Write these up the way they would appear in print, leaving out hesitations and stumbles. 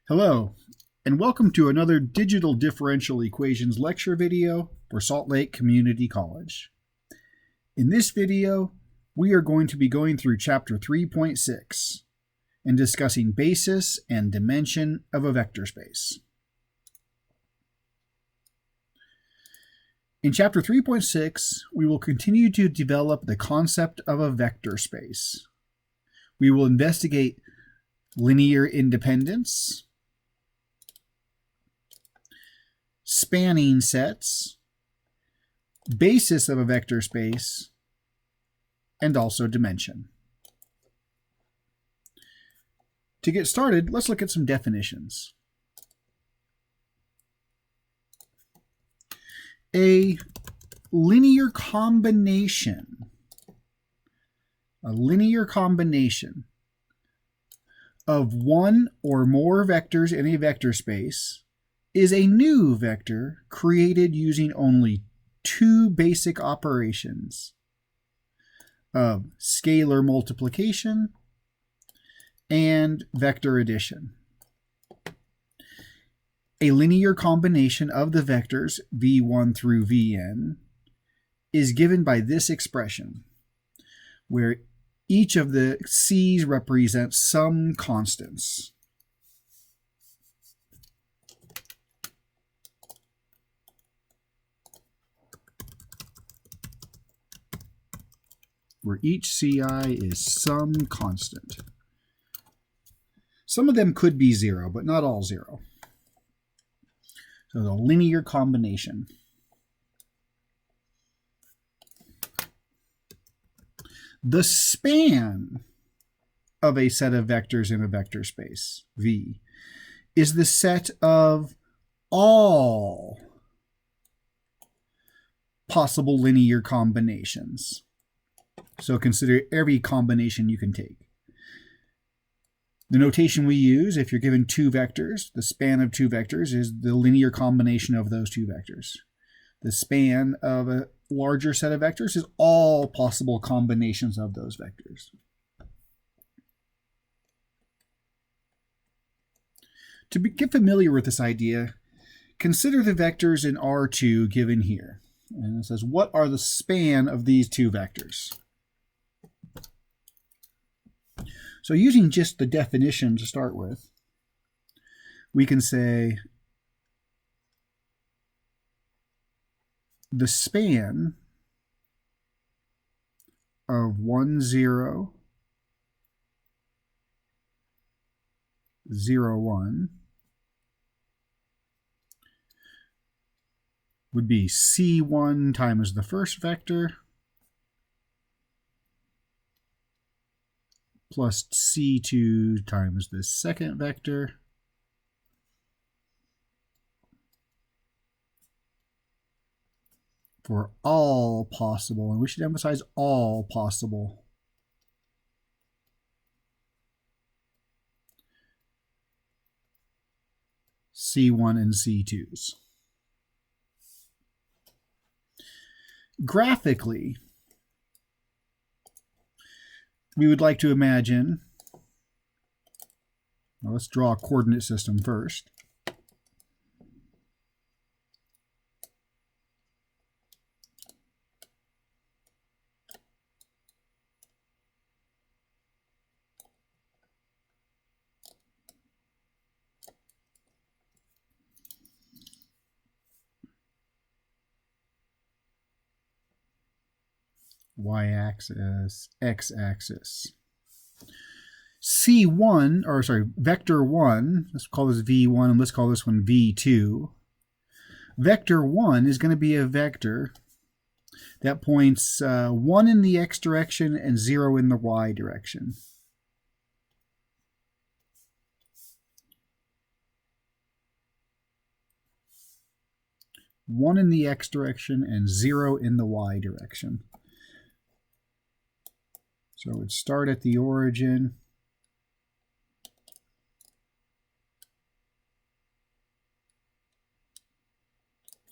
Hello, and welcome to another Digital Differential Equations lecture video for Salt Lake Community College. In this video, we are going to be going through Chapter 3.6 and discussing basis and dimension of a vector space. In Chapter 3.6, we will continue to develop the concept of a vector space. We will investigate linear independence, spanning sets, basis of a vector space, and also dimension. To get started, let's look at some definitions. A linear combination of one or more vectors in a vector space is a new vector created using only two basic operations of scalar multiplication and vector addition. A linear combination of the vectors v1 through vn is given by this expression, where each of the c's represents some constants. Where each ci is some constant. Some of them could be zero, but not all zero. So the linear combination. The span of a set of vectors in a vector space, V, is the set of all possible linear combinations. So consider every combination you can take. The notation we use, if you're given two vectors, the span of two vectors is the linear combination of those two vectors. The span of a larger set of vectors is all possible combinations of those vectors. To get familiar with this idea, consider the vectors in R2 given here. And it says, what are the span of these two vectors? So using just the definition to start with, we can say the span of 1, 0, 0, 1 would be C1 times the first vector plus C2 times the second vector for all possible, and we should emphasize all possible C1 and C2s. Graphically, we would like to imagine, well, let's draw a coordinate system first. Y-axis, x-axis. C1, or sorry, vector 1, let's call this V1 and let's call this one V2. Vector 1 is going to be a vector that points 1 in the x direction and 0 in the y direction. One in the x direction and 0 in the y direction. So it would start at the origin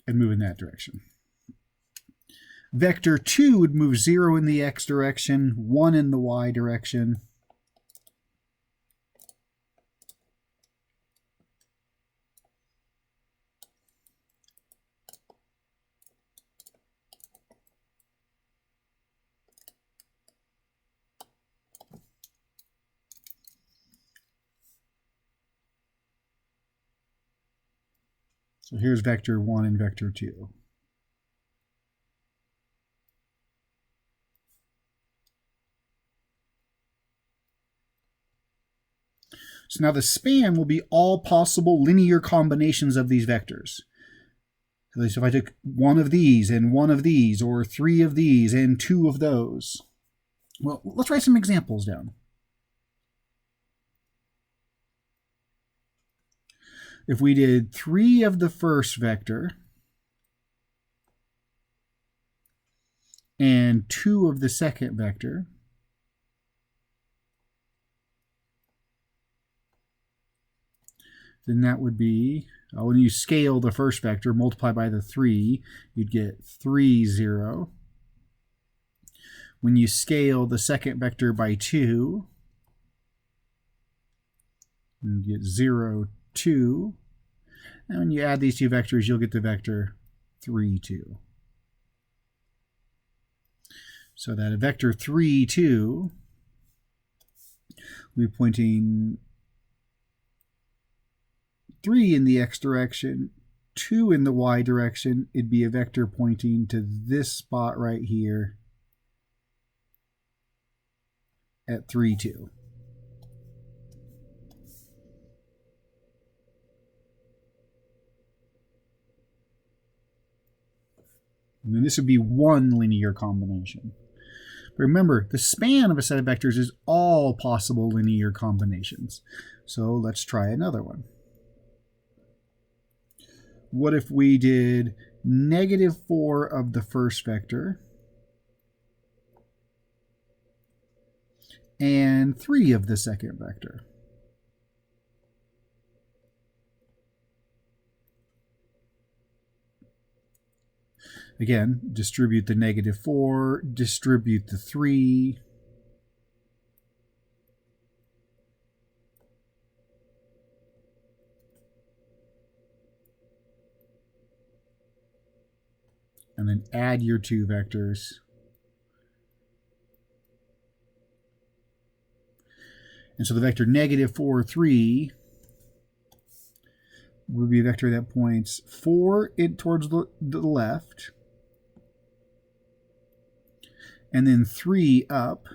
and move in that direction. Vector 2 would move 0 in the x direction, 1 in the y direction, So here's vector 1 and vector 2. So now the span will be all possible linear combinations of these vectors. So if I took one of these, or 3 of these, and 2 of those. Well, let's write some examples down. If we did 3 of the first vector and 2 of the second vector, then that would be, when you scale the first vector, multiply by the 3, you'd get 3, 0. When you scale the second vector by 2, you get 0, 2. And when you add these two vectors, you'll get the vector 3, 2. So that a vector 3, 2, we're pointing 3 in the x direction, 2 in the y direction. It'd be a vector pointing to this spot right here at 3, 2. And then this would be one linear combination. But remember, the span of a set of vectors is all possible linear combinations. So let's try another one. What if we did -4 of the first vector and 3 of the second vector? Again, distribute the -4, distribute the 3. And then add your two vectors. And so the vector -4, 3 would be a vector that points 4 towards the left, and then 3 up,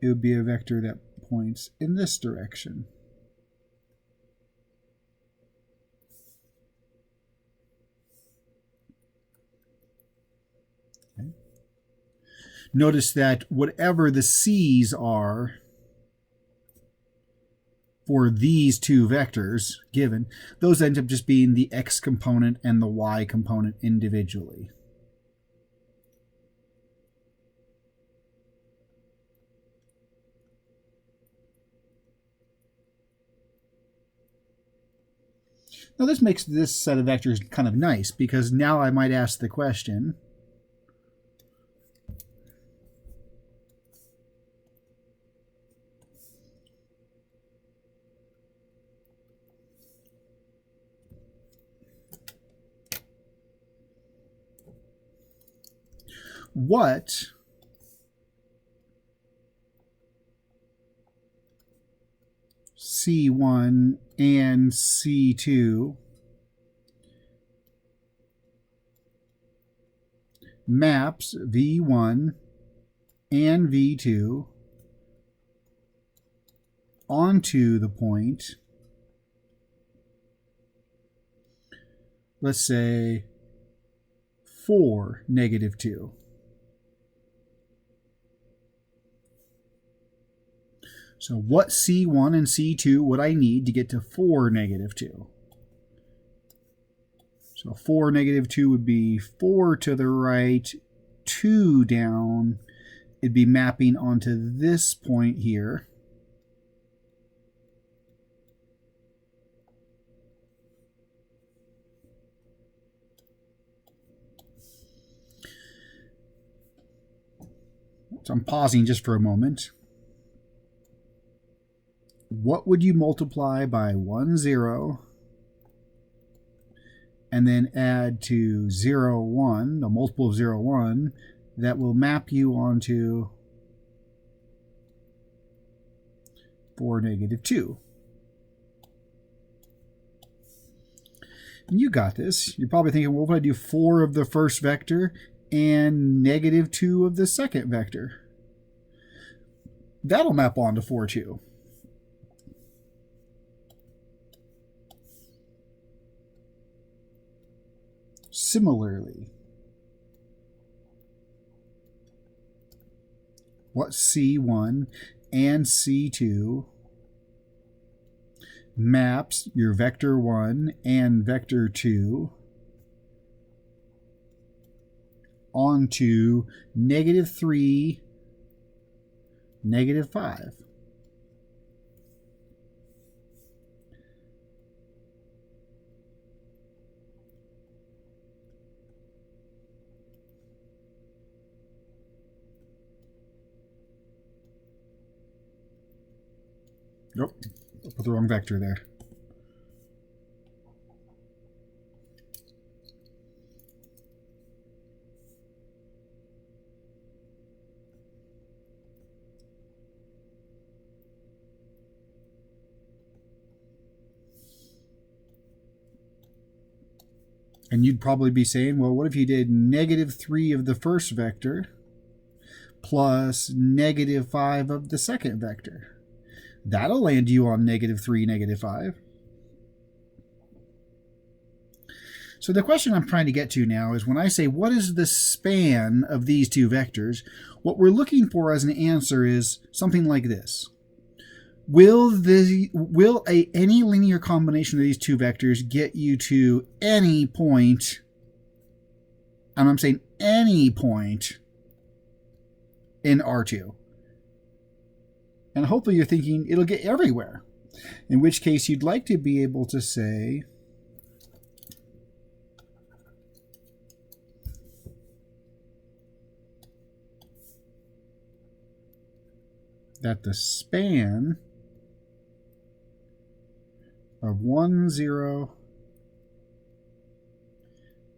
it would be a vector that points in this direction. Okay. Notice that whatever the C's are for these two vectors given, those end up just being the x component and the y component individually. Now this makes this set of vectors kind of nice, because now I might ask the question, what C1 and C2 maps V1 and V2 onto the point, let's say 4, -2. So what C1 and C2 would I need to get to 4, -2? So 4, -2 would be 4 to the right, 2 down. It'd be mapping onto this point here. So I'm pausing just for a moment. What would you multiply by 1, 0, and then add to 0, 1, a multiple of 0, 1, that will map you onto 4, negative 2. And you got this. You're probably thinking, well, what if I do 4 of the first vector and negative 2 of the second vector? That'll map onto 4, 2. Similarly, what C1 and C2 maps your vector 1 and vector 2 onto negative 3, negative 5. Nope, I put the wrong vector there. And you'd probably be saying, well, what if you did negative 3 of the first vector plus negative 5 of the second vector? That'll land you on negative 3, negative 5. So the question I'm trying to get to now is when I say what is the span of these two vectors, what we're looking for as an answer is something like this. Will any linear combination of these two vectors get you to any point, and I'm saying any point, in R2? And hopefully you're thinking it'll get everywhere, in which case you'd like to be able to say that the span of 1, 0,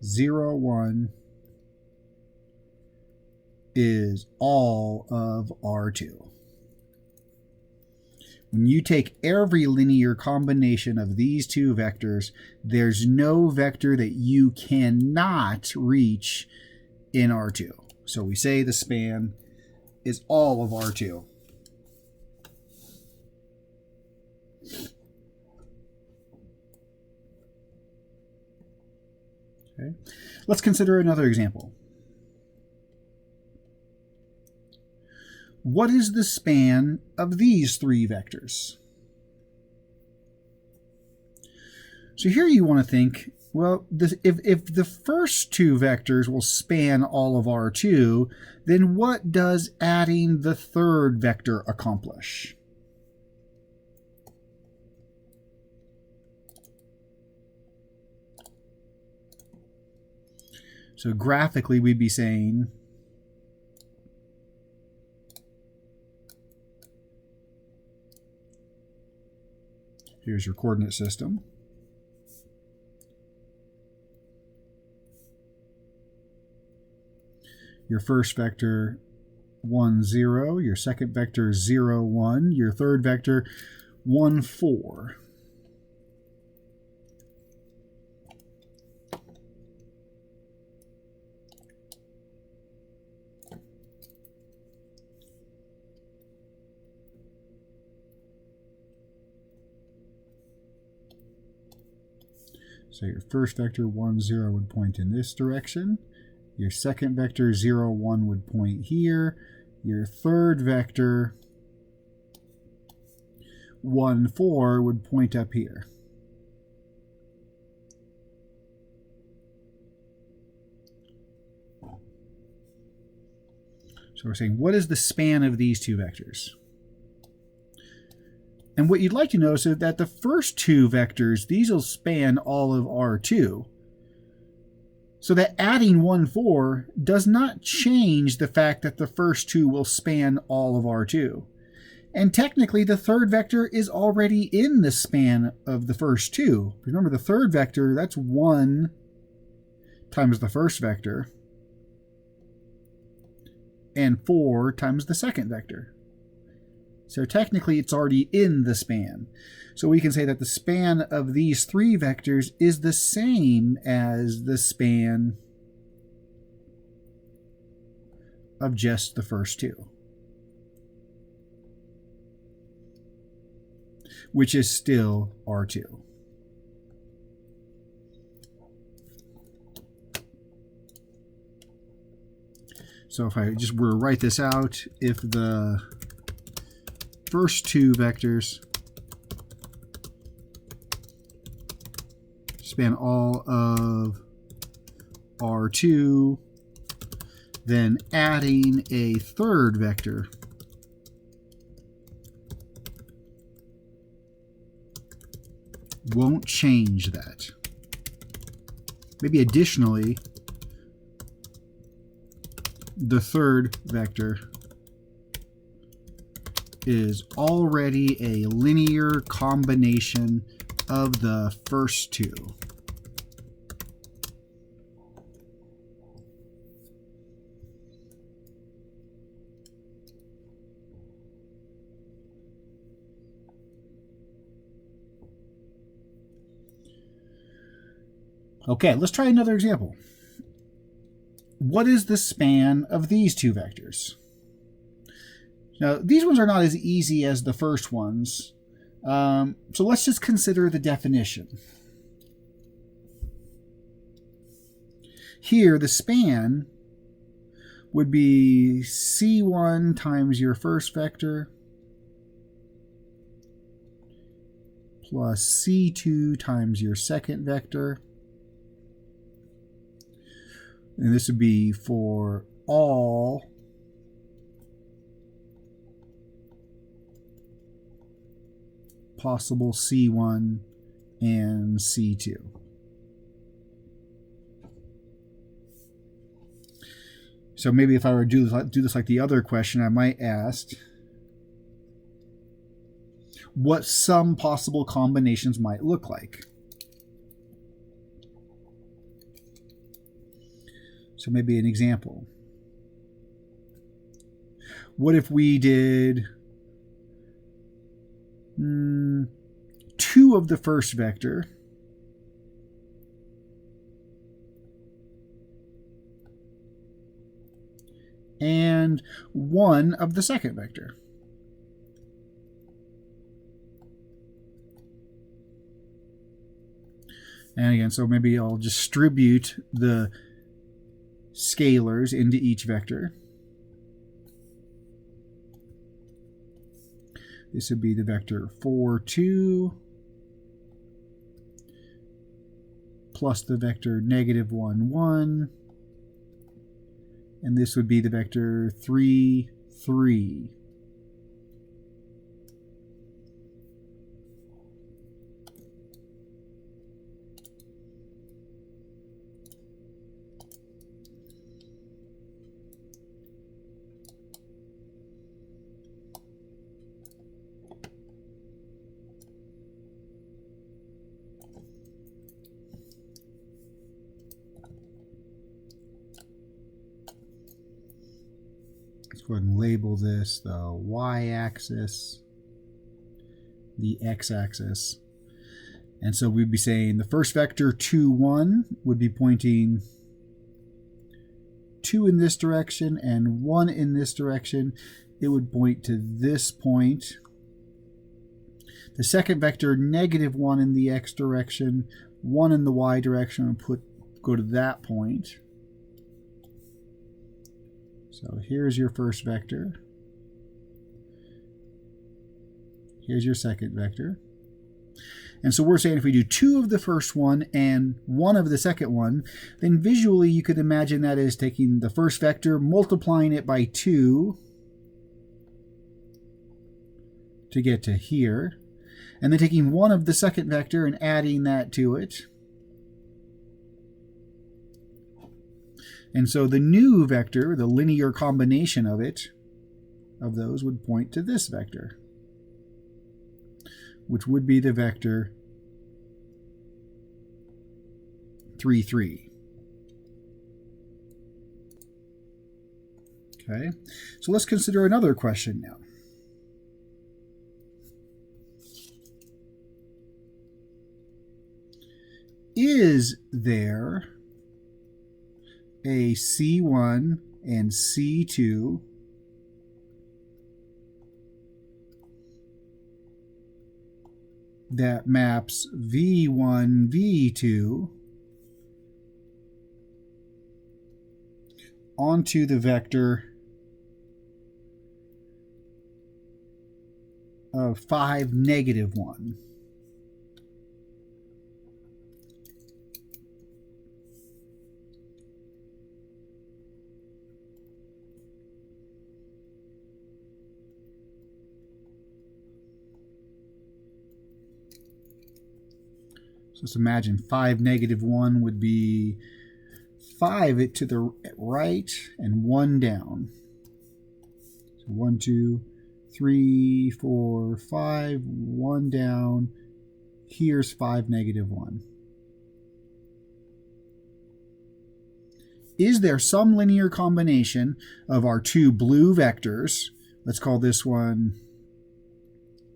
0, 1 is all of R2. When you take every linear combination of these two vectors, there's no vector that you cannot reach in R2. So we say the span is all of R2. Okay. Let's consider another example. What is the span of these three vectors? So here you want to think, well, if the first two vectors will span all of R2, then what does adding the third vector accomplish? So graphically, we'd be saying here's your coordinate system. Your first vector 1, 0, your second vector 0, 1, your third vector 1, 4. So your first vector 1, 0 would point in this direction. Your second vector 0, 1 would point here. Your third vector 1, 4 would point up here. So we're saying, what is the span of these two vectors? And what you'd like to notice is that the first two vectors, these will span all of R2. So that adding 1, 4 does not change the fact that the first two will span all of R2. And technically, the third vector is already in the span of the first two. Remember, the third vector, that's 1 times the first vector, and 4 times the second vector. So technically it's already in the span. So we can say that the span of these 3 vectors is the same as the span of just the first 2, which is still R2. So if I just were to write this out, if the first 2 vectors span all of R2, then adding a 3rd vector won't change that. Maybe additionally, the 3rd vector is already a linear combination of the first 2. Okay, let's try another example. What is the span of these 2 vectors? Now, these ones are not as easy as the first ones, so let's just consider the definition. Here, the span would be C1 times your first vector plus C2 times your second vector. And this would be for all possible C1 and C2. So maybe if I were to do this like the other question, I might ask what some possible combinations might look like. So maybe an example. What if we did 2 of the first vector and 1 of the second vector? And again, so maybe I'll distribute the scalars into each vector. This would be the vector 4, 2 plus the vector -1, 1. And this would be the vector 3, 3. Let's go ahead and label this the y-axis, the x-axis. And so we'd be saying the first vector 2, 1 would be pointing 2 in this direction and 1 in this direction. It would point to this point. The second vector -1 in the x direction, 1 in the y direction, and go to that point. So here's your first vector. Here's your second vector. And so we're saying if we do 2 of the first one and 1 of the second one, then visually you could imagine that as taking the first vector, multiplying it by 2 to get to here, and then taking 1 of the second vector and adding that to it. And so the new vector, the linear combination of it, of those, would point to this vector, which would be the vector 3, 3. Okay, so let's consider another question now. is there a C1 and C2 that maps V1, V2 onto the vector of 5, -1. So let's imagine 5, -1 would be 5 to the right and 1 down. So 1, 2, 3, 4, 5, 1 down. Here's 5, -1. Is there some linear combination of our two blue vectors? Let's call this one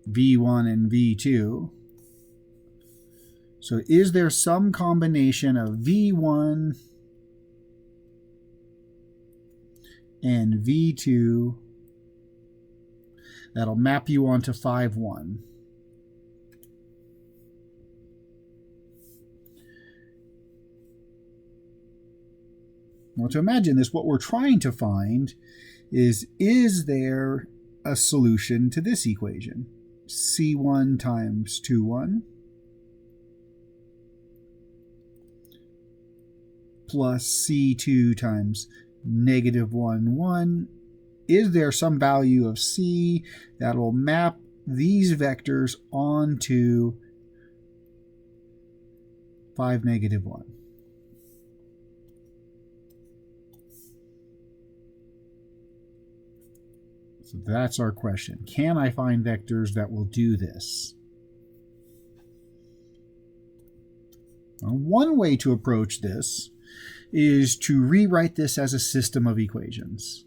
V1 and V2. So is there some combination of V1 and V2 that'll map you onto 5, 1? Well, to imagine this, what we're trying to find is there a solution to this equation? C1 times 2, 1 plus C2 times -1, 1. Is there some value of C that will map these vectors onto 5, -1? So that's our question. Can I find vectors that will do this? Well, one way to approach this is to rewrite this as a system of equations.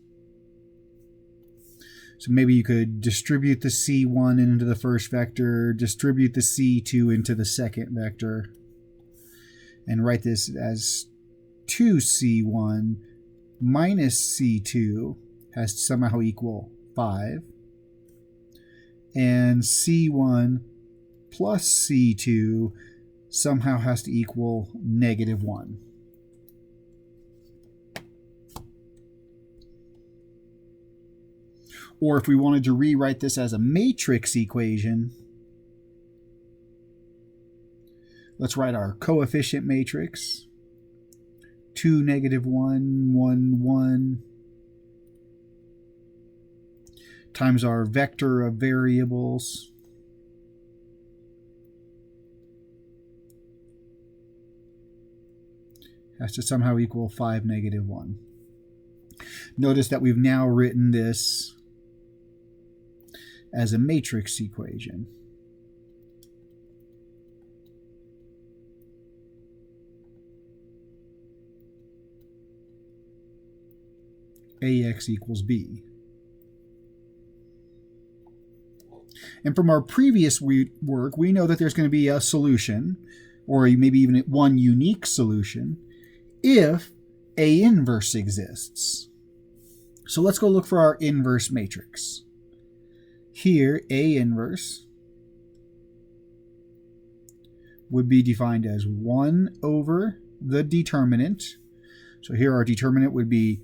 So maybe you could distribute the C1 into the first vector, distribute the C2 into the second vector, and write this as 2C1 minus C2 has to somehow equal 5, and C1 plus C2 somehow has to equal -1. Or if we wanted to rewrite this as a matrix equation, let's write our coefficient matrix. 2, -1, 1, 1 times our vector of variables. Has to somehow equal 5, -1. Notice that we've now written this as a matrix equation. AX equals B. And from our previous work, we know that there's going to be a solution, or maybe even one unique solution, if A inverse exists. So let's go look for our inverse matrix. Here, A inverse would be defined as 1 over the determinant. So here our determinant would be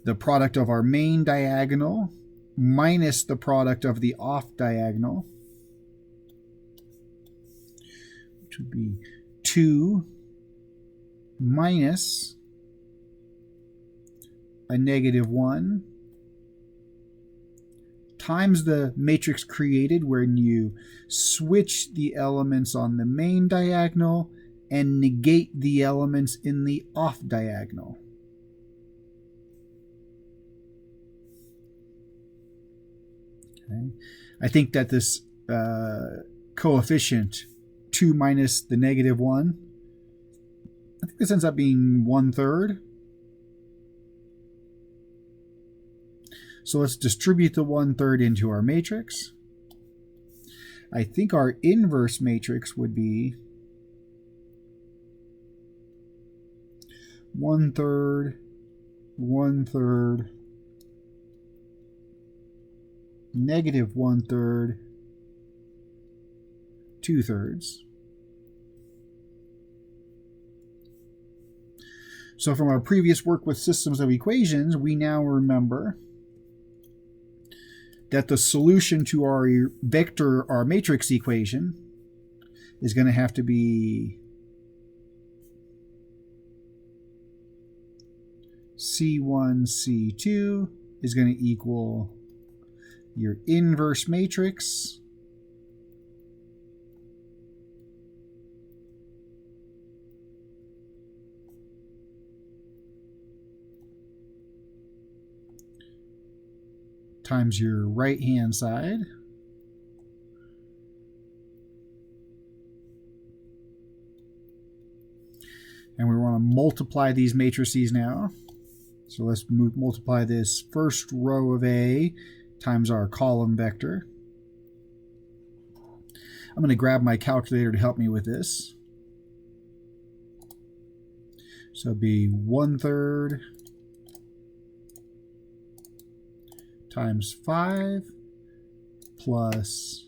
the product of our main diagonal minus the product of the off diagonal, which would be 2 minus a -1 times the matrix created when you switch the elements on the main diagonal and negate the elements in the off diagonal. Okay. I think that this coefficient 2 minus the -1, I think this ends up being 1/3. So let's distribute the 1/3 into our matrix. I think our inverse matrix would be 1/3, 1/3, negative 1/3, 2/3. So from our previous work with systems of equations, we now remember that the solution to our vector, our matrix equation, is going to have to be C1, C2 is going to equal your inverse matrix times your right-hand side and we want to multiply these matrices now. So let's multiply this first row of A times our column vector. I'm going to grab my calculator to help me with this. So it'd be 1/3 times 5 plus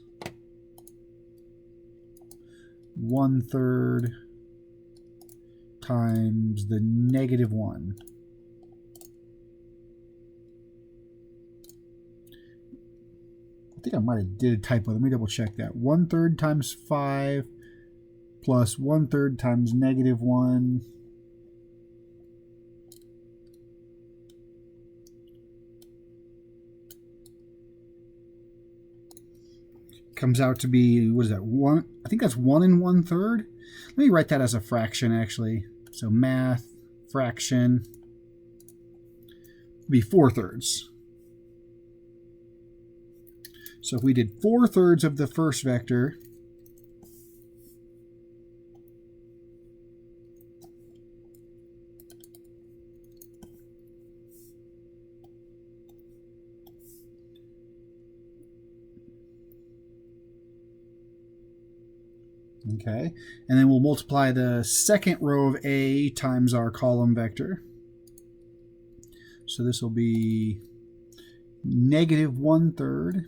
1/3 times the negative 1. I think I might have did a typo. Let me double check that. 1/3 times 5 plus 1/3 times negative 1. Comes out to be, what is that, 1? I think that's 1 1/3. Let me write that as a fraction, actually. So math, fraction, be 4/3. So if we did 4/3 of the first vector, okay, and then we'll multiply the second row of A times our column vector. So this will be negative 1/3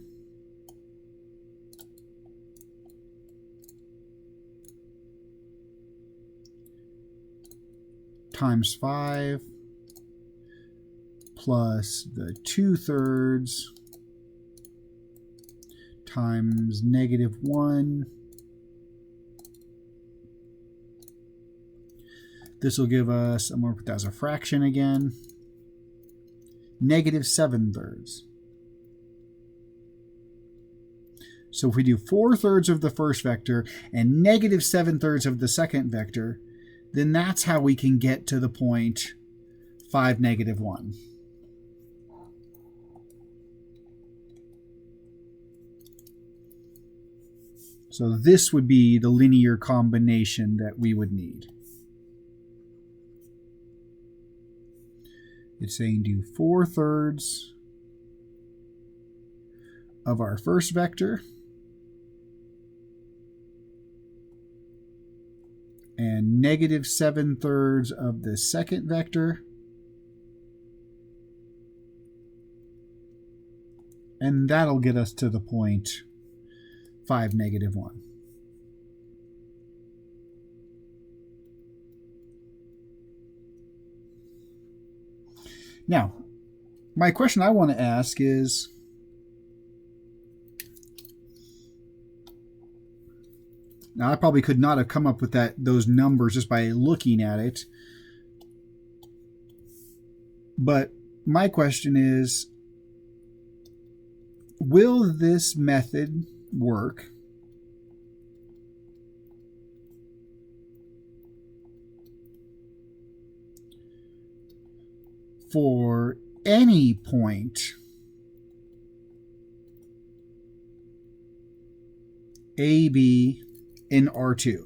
times 5 plus the 2/3 times negative 1. This will give us, I'm going to put that as a fraction again, negative 7/3. So if we do 4/3 of the first vector and negative 7/3 of the second vector, then that's how we can get to the point 5, negative 1. So this would be the linear combination that we would need. It's saying do 4/3 of our first vector and negative 7/3 of the second vector, and that'll get us to the point 5, negative 1. Now, my question I want to ask is, now I probably could not have come up with those numbers just by looking at it, but my question is, will this method work for any point AB in R2?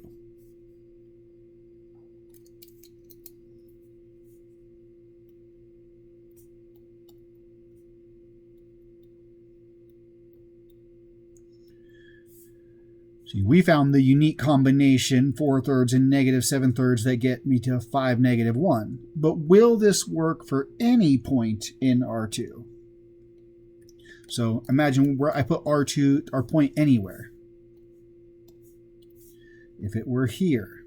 So we found the unique combination 4/3 and -7/3 that get me to 5, -1. But will this work for any point in R2? So imagine where I put R2, our point anywhere. If it were here,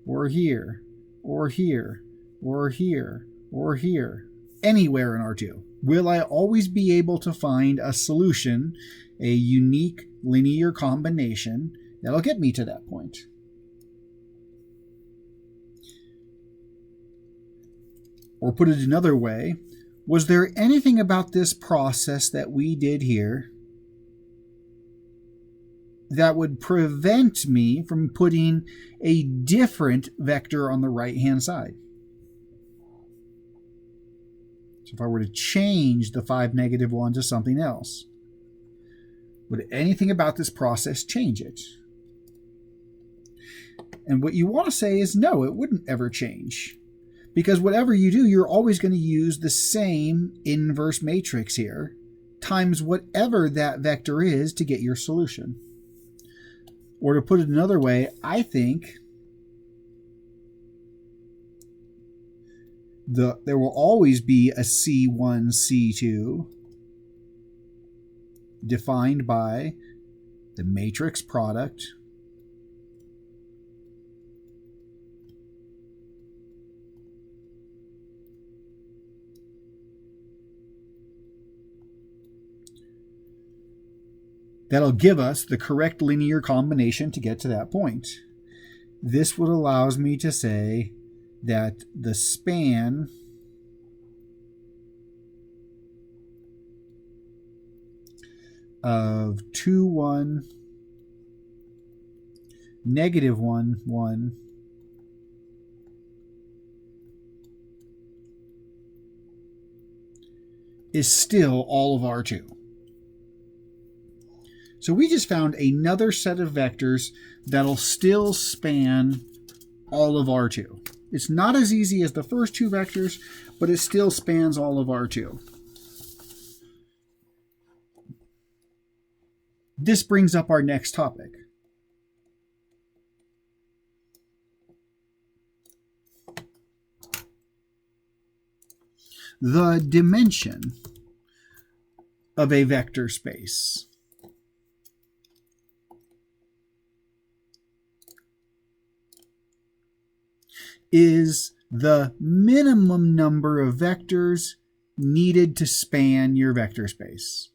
or here, or here, or here, or here, anywhere in R2, will I always be able to find a solution, a unique linear combination that'll get me to that point? Or put it another way, was there anything about this process that we did here that would prevent me from putting a different vector on the right-hand side? So if I were to change the 5, -1 to something else, would anything about this process change it? And what you want to say is no, it wouldn't ever change. Because whatever you do, you're always going to use the same inverse matrix here times whatever that vector is to get your solution. Or to put it another way, I think there will always be a C1, C2 defined by the matrix product that'll give us the correct linear combination to get to that point. This would allow me to say that the span of 2, 1, -1, 1 is still all of R2. So we just found another set of vectors that'll still span all of R2. It's not as easy as the first two vectors, but it still spans all of R2. This brings up our next topic. The dimension of a vector space. Is the minimum number of vectors needed to span your vector space.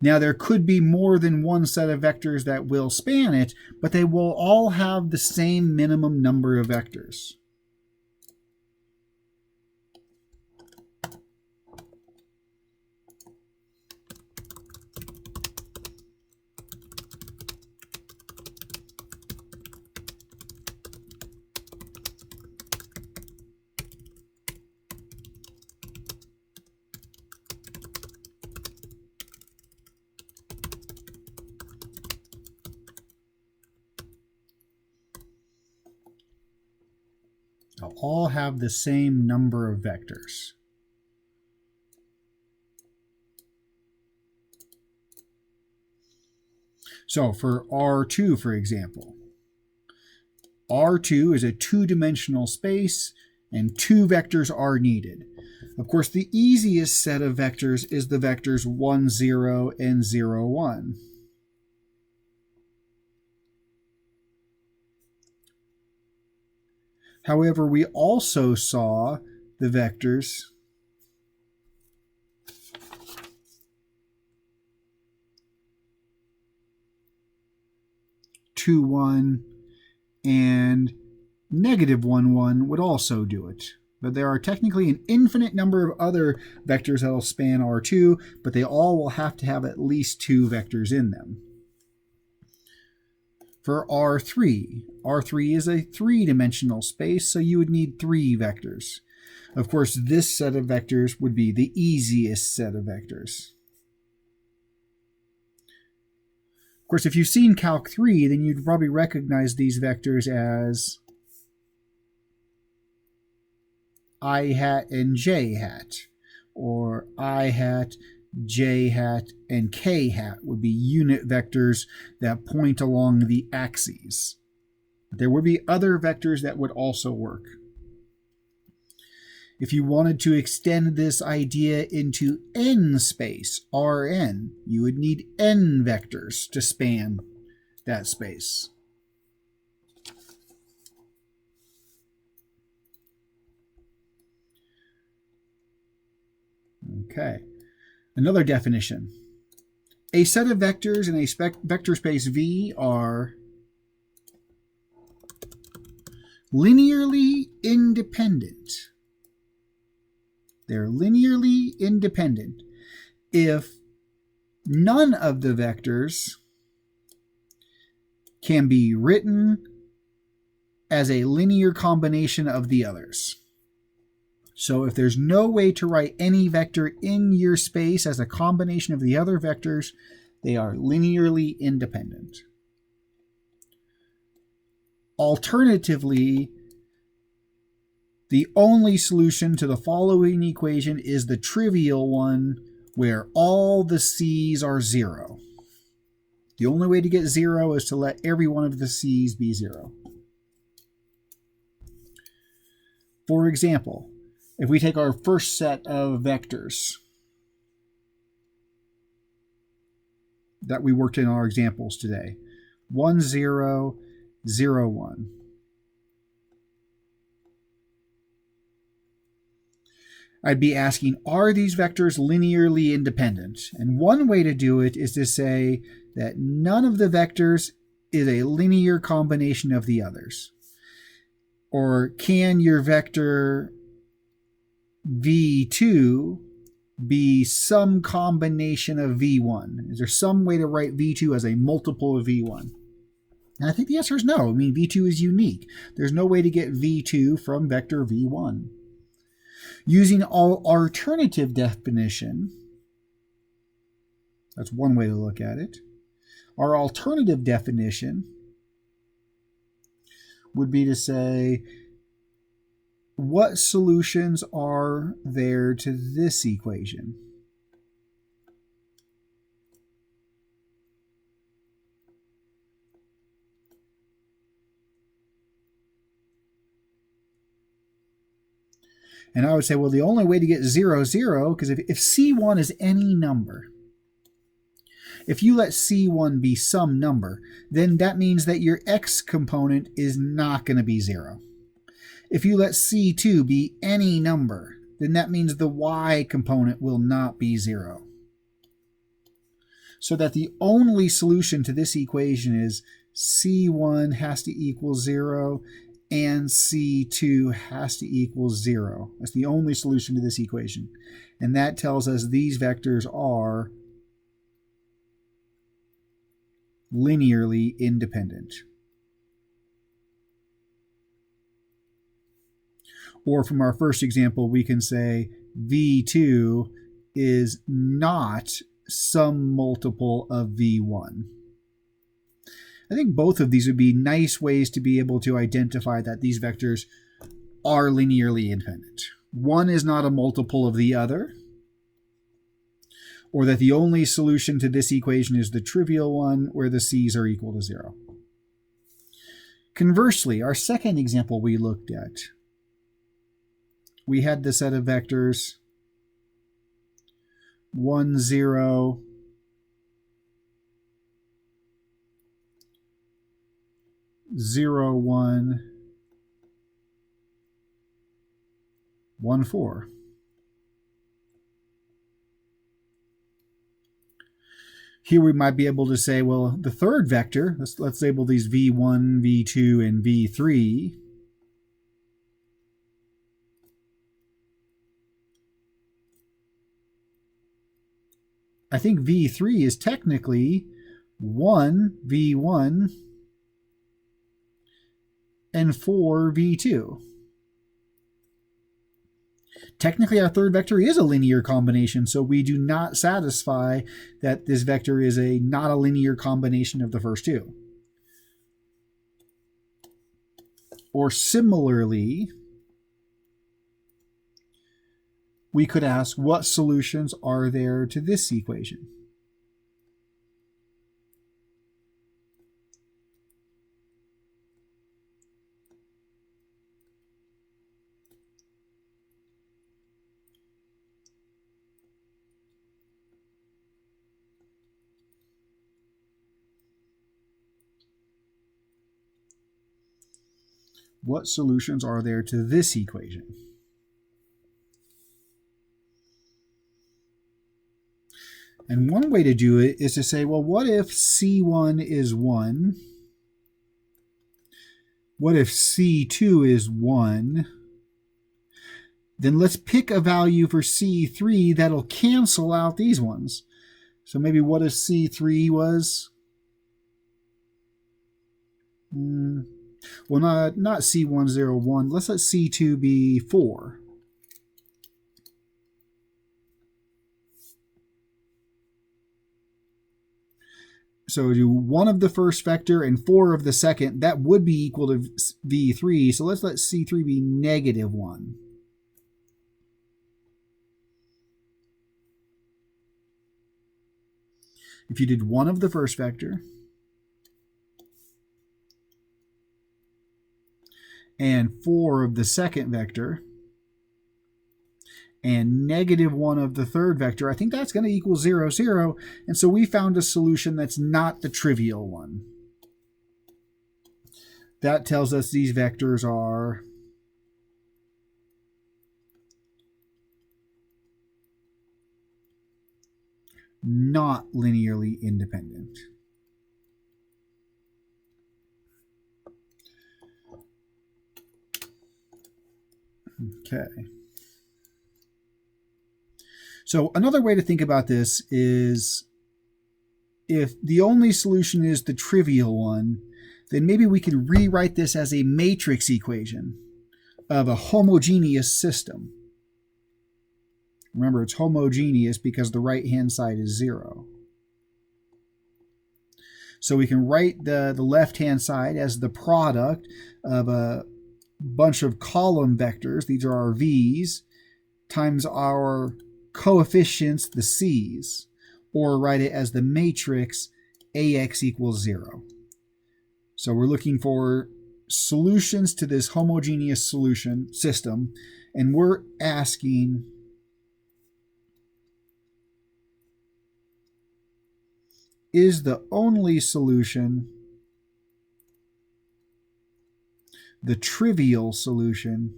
Now, there could be more than one set of vectors that will span it, but they will all have the same minimum number of vectors. They'll all have the same number of vectors. So for R2, for example, R2 is a two-dimensional space and two vectors are needed. Of course, the easiest set of vectors is the vectors 1, 0 and 0, 1. However, we also saw the vectors 2, 1 and -1, 1 would also do it. But there are technically an infinite number of other vectors that will span R2, but they all will have to have at least two vectors in them. For R3, R3 is a three-dimensional space, so you would need three vectors. Of course, this set of vectors would be the easiest set of vectors. Of course, if you've seen Calc 3, then you'd probably recognize these vectors as I hat and J hat, or I hat j hat, and k hat would be unit vectors that point along the axes. There would be other vectors that would also work. If you wanted to extend this idea into n space, Rn, you would need n vectors to span that space. Okay, another definition. A set of vectors in a vector space V are linearly independent. They're linearly independent if none of the vectors can be written as a linear combination of the others. So if there's no way to write any vector in your space as a combination of the other vectors, they are linearly independent. Alternatively, the only solution to the following equation is the trivial one where all the c's are 0. The only way to get 0 is to let every one of the c's be 0. For example, if we take our first set of vectors that we worked in our examples today, 1, 0, 0, 1. I'd be asking, are these vectors linearly independent? And one way to do it is to say that none of the vectors is a linear combination of the others. Or can your vector v2 be some combination of v1? Is there some way to write v2 as a multiple of v1? And I think the answer is no. I mean, v2 is unique. There's no way to get v2 from vector v1. Using our alternative definition, that's one way to look at it. Our alternative definition would be to say, what solutions are there to this equation? And I would say, well, the only way to get 0, 0, because if C1 is any number, if you let C1 be some number, then that means that your X component is not going to be 0. If you let C2 be any number, then that means the Y component will not be 0. So that the only solution to this equation is C1 has to equal 0 and C2 has to equal 0. That's the only solution to this equation. And that tells us these vectors are linearly independent. Or from our first example, we can say V2 is not some multiple of V1. I think both of these would be nice ways to be able to identify that these vectors are linearly independent. One is not a multiple of the other, or that the only solution to this equation is the trivial one where the c's are equal to 0. Conversely, our second example we looked at, we had the set of vectors 1, 0, 0, 1, 1, 4. Here we might be able to say, well, the third vector, let's label these v1, v2, and v3. I think v3 is technically 1 v1 and 4 v2. Technically, our third vector is a linear combination, so we do not satisfy that this vector is not a linear combination of the first two. Or similarly, we could ask, what solutions are there to this equation? What solutions are there to this equation? And one way to do it is to say, well, what if C1 is 1? What if C2 is 1? Then let's pick a value for C3 that'll cancel out these ones. So maybe what if C3 was? Well, not C1, 0, 1. Let's let C2 be 4. So do 1 of the first vector and 4 of the second. That would be equal to V3. So let's let C3 be negative 1. If you did 1 of the first vector and 4 of the second vector and negative 1 of the third vector, I think that's going to equal 0, 0. And so we found a solution that's not the trivial one. That tells us these vectors are not linearly independent. Okay. So another way to think about this is if the only solution is the trivial one, then maybe we can rewrite this as a matrix equation of a homogeneous system. Remember, it's homogeneous because the right-hand side is 0. So we can write the left-hand side as the product of a bunch of column vectors, these are our v's, times our coefficients, the c's, or write it as the matrix AX equals 0. So we're looking for solutions to this homogeneous solution system, and we're asking, is the only solution the trivial solution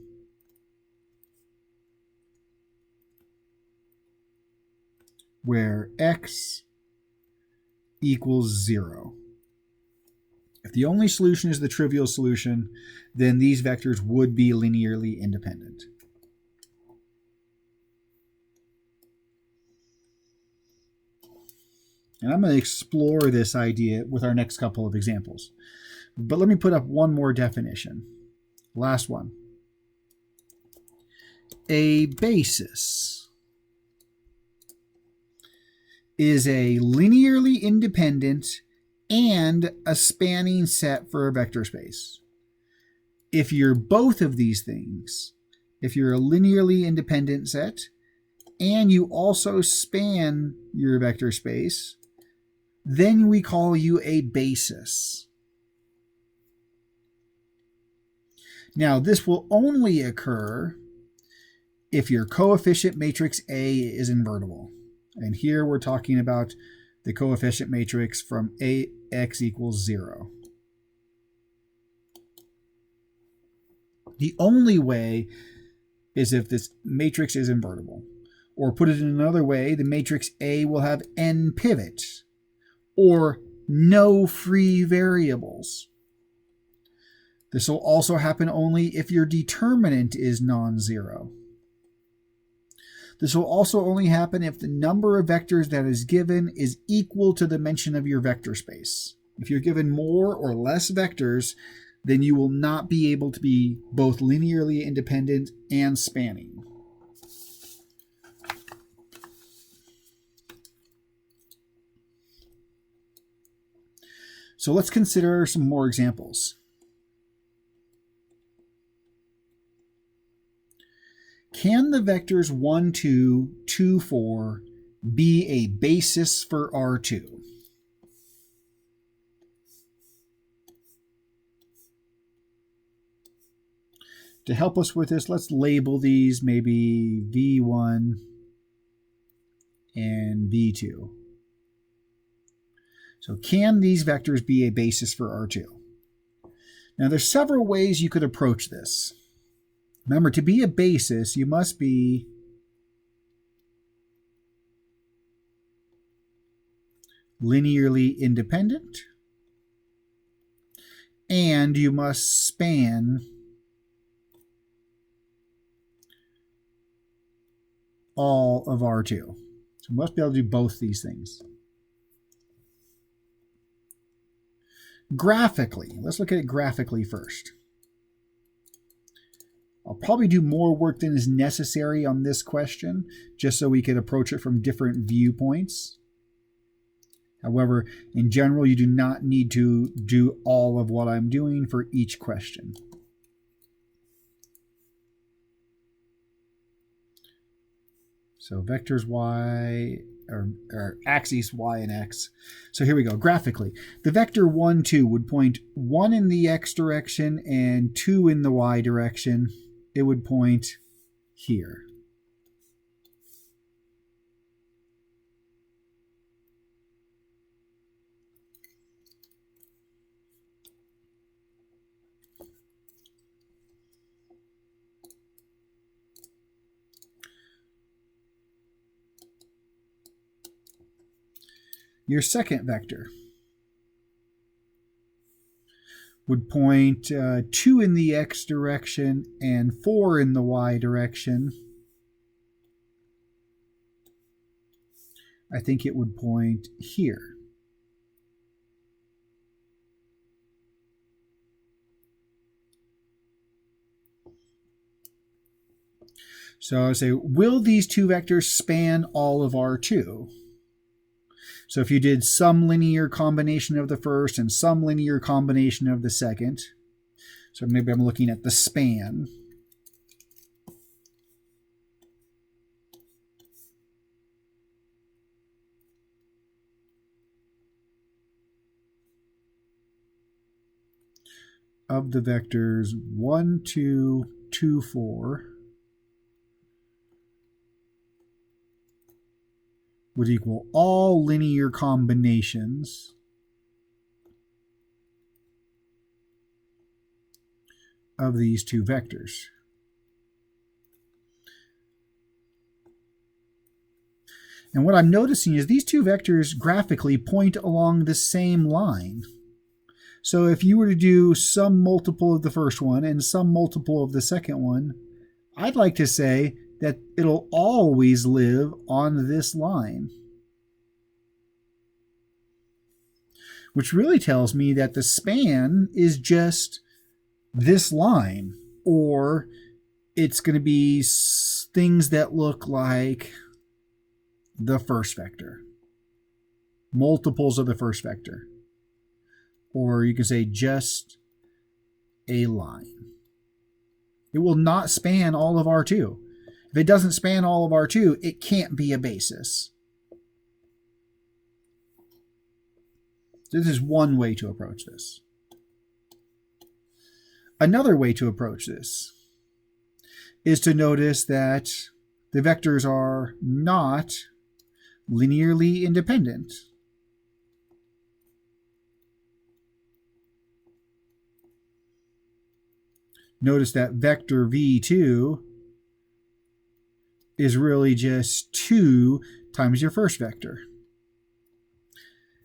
where x equals 0? If the only solution is the trivial solution, then these vectors would be linearly independent. And I'm going to explore this idea with our next couple of examples. But let me put up one more definition. Last one. A basis is a linearly independent and a spanning set for a vector space. If you're both of these things, if you're a linearly independent set and you also span your vector space, then we call you a basis. Now, this will only occur if your coefficient matrix A is invertible. And here we're talking about the coefficient matrix from AX equals 0. The only way is if this matrix is invertible. Or put it in another way, the matrix A will have n pivots, or no free variables. This will also happen only if your determinant is non-zero. This will also only happen if the number of vectors that is given is equal to the dimension of your vector space. If you're given more or less vectors, then you will not be able to be both linearly independent and spanning. So let's consider some more examples. Can the vectors 1, 2, 2, 4 be a basis for R2? To help us with this, let's label these maybe V1 and V2. So can these vectors be a basis for R2? Now there's several ways you could approach this. Remember, to be a basis, you must be linearly independent, and you must span all of R2. So we must be able to do both these things. Graphically, let's look at it graphically first. I'll probably do more work than is necessary on this question, just so we could approach it from different viewpoints. However, in general, you do not need to do all of what I'm doing for each question. So vectors y, or axes y and x. So here we go, graphically. The vector 1, 2 would point 1 in the x direction and 2 in the y direction. It would point here. Your second vector would point 2 in the x direction and 4 in the y direction. I think it would point here. So I would say, will these two vectors span all of R2? So if you did some linear combination of the first and some linear combination of the second, so maybe I'm looking at the span. Of the vectors 1, 2, 2, 4 would equal all linear combinations of these two vectors. And what I'm noticing is these two vectors graphically point along the same line. So if you were to do some multiple of the first one and some multiple of the second one, I'd like to say that it'll always live on this line. Which really tells me that the span is just this line, or it's going to be things that look like the first vector, multiples of the first vector, or you can say just a line. It will not span all of R2. If it doesn't span all of R2, it can't be a basis. This is one way to approach this. Another way to approach this is to notice that the vectors are not linearly independent. Notice that vector v2 is really just 2 times your first vector.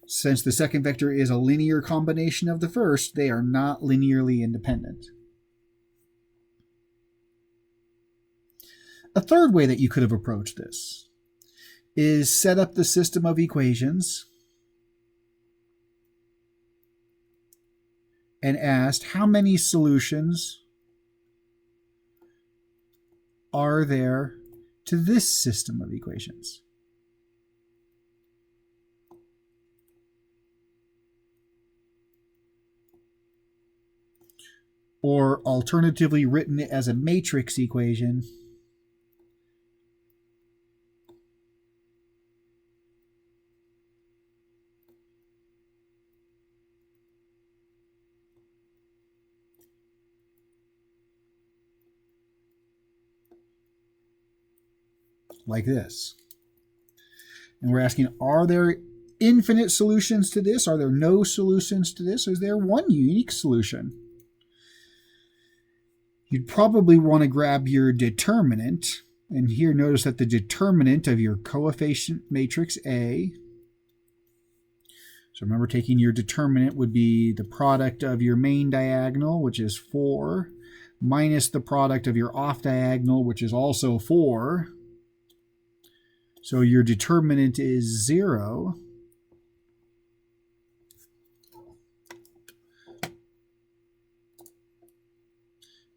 Since the second vector is a linear combination of the first, they are not linearly independent. A third way that you could have approached this is set up the system of equations and asked how many solutions are there to this system of equations. Or alternatively written as a matrix equation, like this. And we're asking, are there infinite solutions to this? Are there no solutions to this? Or is there one unique solution? You'd probably want to grab your determinant. And here notice that the determinant of your coefficient matrix A, so remember taking your determinant would be the product of your main diagonal, which is 4, minus the product of your off diagonal, which is also 4. So your determinant is 0.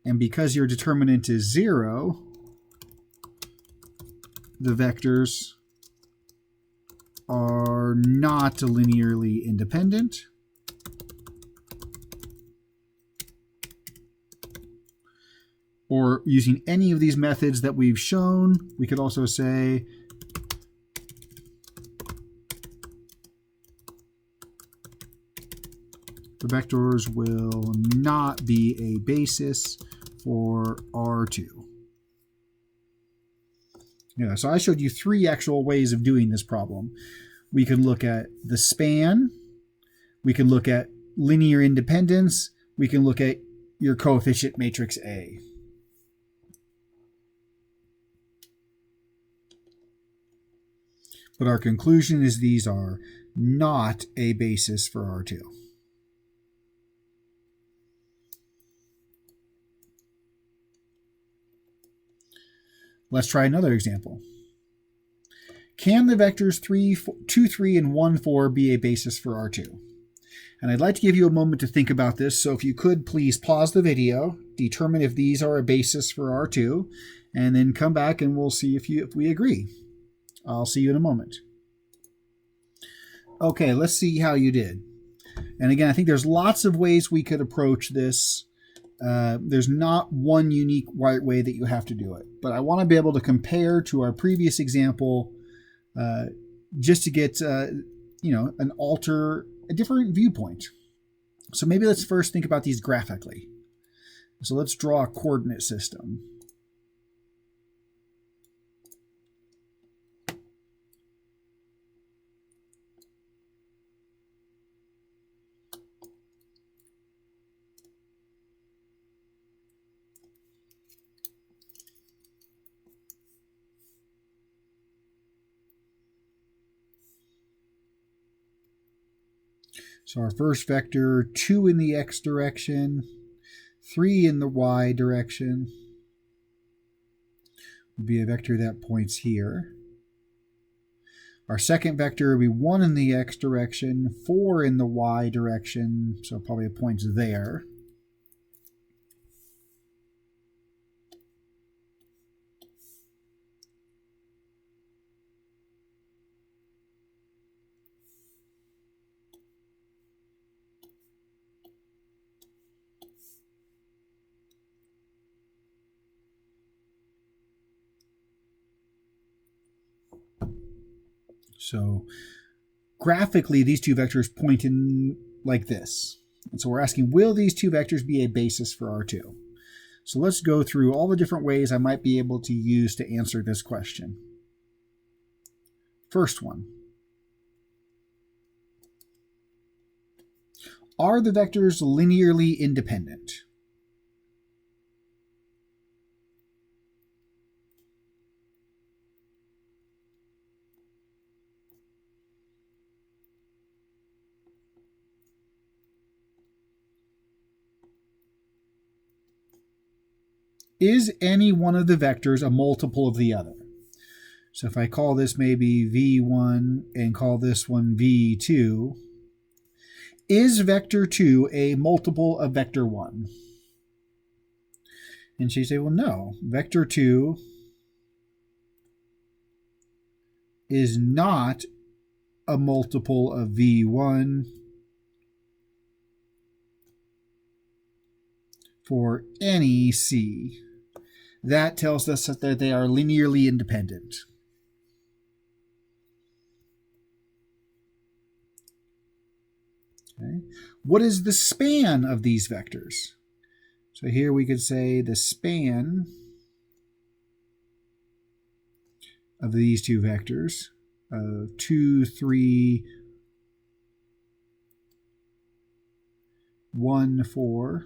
And because your determinant is 0, the vectors are not linearly independent. Or using any of these methods that we've shown, we could also say the vectors will not be a basis for R2. Yeah, so I showed you 3 actual ways of doing this problem. We can look at the span, we can look at linear independence, we can look at your coefficient matrix A. But our conclusion is these are not a basis for R2. Let's try another example. Can the vectors 2, 3, and 1, 4 be a basis for R2? And I'd like to give you a moment to think about this, so if you could please pause the video, determine if these are a basis for R2, and then come back and we'll see if we agree. I'll see you in a moment. Okay, let's see how you did. And again, I think there's lots of ways we could approach this. There's not one unique right way that you have to do it, but I want to be able to compare to our previous example just to get a different viewpoint. So maybe let's first think about these graphically. So let's draw a coordinate system. So our first vector, 2 in the x direction, 3 in the y direction, would be a vector that points here. Our second vector would be 1 in the x direction, 4 in the y direction, so probably it points there. So graphically, these two vectors point in like this. And so we're asking, will these two vectors be a basis for R2? So let's go through all the different ways I might be able to use to answer this question. First one. Are the vectors linearly independent? Is any one of the vectors a multiple of the other? So if I call this maybe v1 and call this one v2, is vector 2 a multiple of vector 1? And she say, well, no. Vector 2 is not a multiple of v1 for any c. That tells us that they are linearly independent. Okay. What is the span of these vectors? So here we could say the span of these two vectors, 2, 3, 1, 4,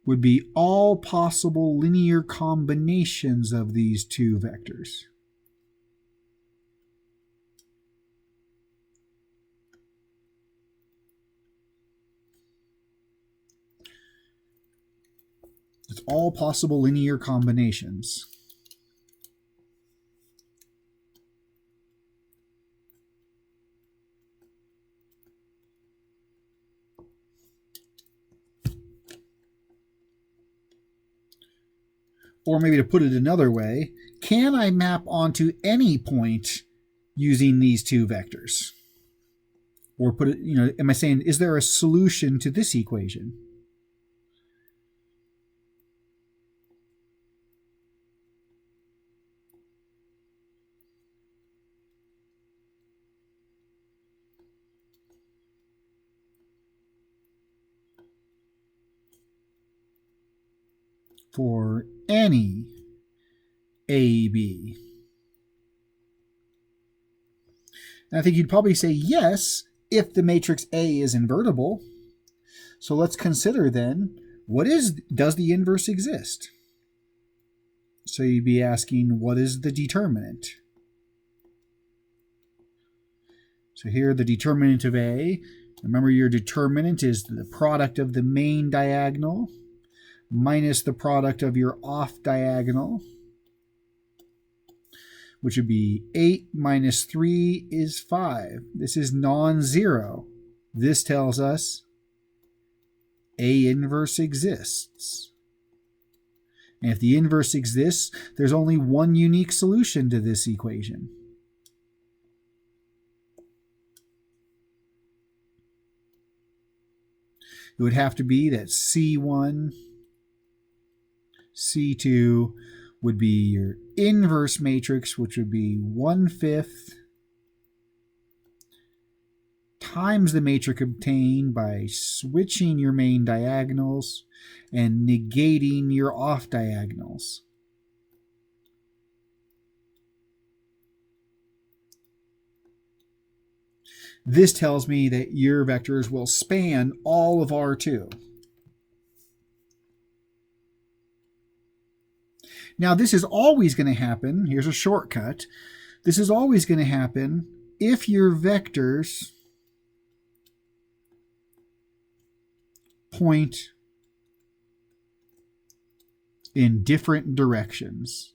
would be all possible linear combinations of these two vectors. It's all possible linear combinations. Or maybe to put it another way, can I map onto any point using these two vectors? Or put it, am I saying, is there a solution to this equation? For any AB. And I think you'd probably say yes if the matrix A is invertible. So let's consider then, does the inverse exist? So you'd be asking, what is the determinant? So here the determinant of A, remember your determinant is the product of the main diagonal minus the product of your off diagonal, which would be 8 minus 3 is 5. This is non-zero. This tells us A inverse exists. And if the inverse exists, there's only one unique solution to this equation. It would have to be that C1, C2 would be your inverse matrix, which would be 1/5 times the matrix obtained by switching your main diagonals and negating your off diagonals. This tells me that your vectors will span all of R2. Now, this is always going to happen. Here's a shortcut. This is always going to happen if your vectors point in different directions.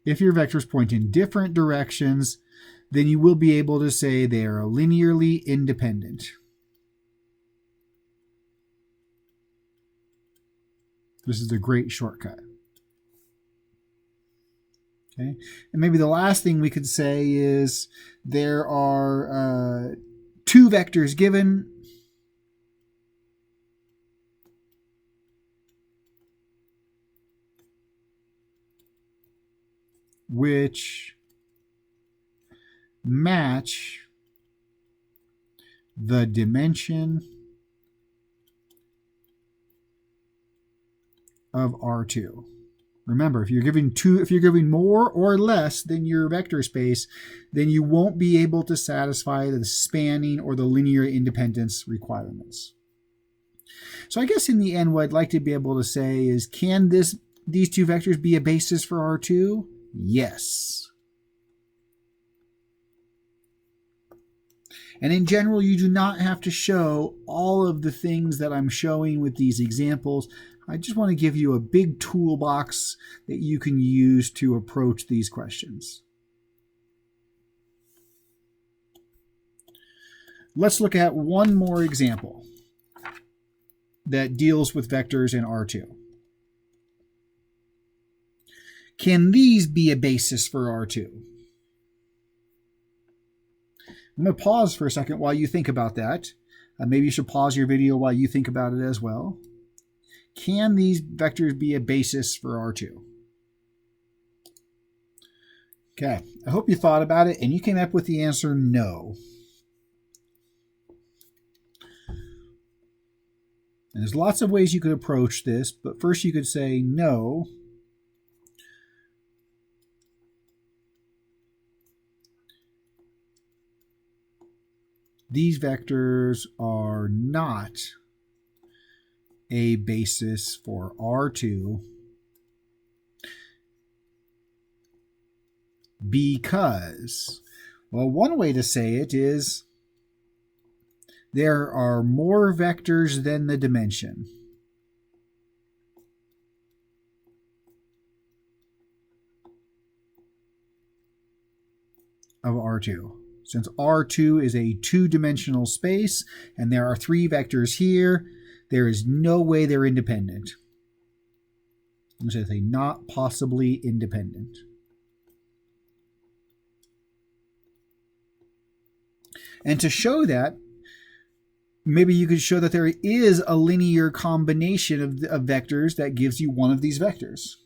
If your vectors point in different directions, then you will be able to say they are linearly independent. This is a great shortcut. Okay, and maybe the last thing we could say is there are two vectors given. Which match the dimension of R2. Remember, if you're giving more or less than your vector space, then you won't be able to satisfy the spanning or the linear independence requirements. So I guess in the end, what I'd like to be able to say is, can these two vectors be a basis for R2? Yes. And in general, you do not have to show all of the things that I'm showing with these examples. I just want to give you a big toolbox that you can use to approach these questions. Let's look at one more example that deals with vectors in R2. Can these be a basis for R2? I'm going to pause for a second while you think about that. Maybe you should pause your video while you think about it as well. Can these vectors be a basis for R2? Okay, I hope you thought about it and you came up with the answer no. And there's lots of ways you could approach this, but first you could say no. These vectors are not a basis for R2 because, well, one way to say it is there are more vectors than the dimension. Of R2. Since R2 is a two-dimensional space and there are three vectors here, there is no way they're independent. I'm going to say not possibly independent. And to show that, maybe you could show that there is a linear combination of vectors that gives you one of these vectors.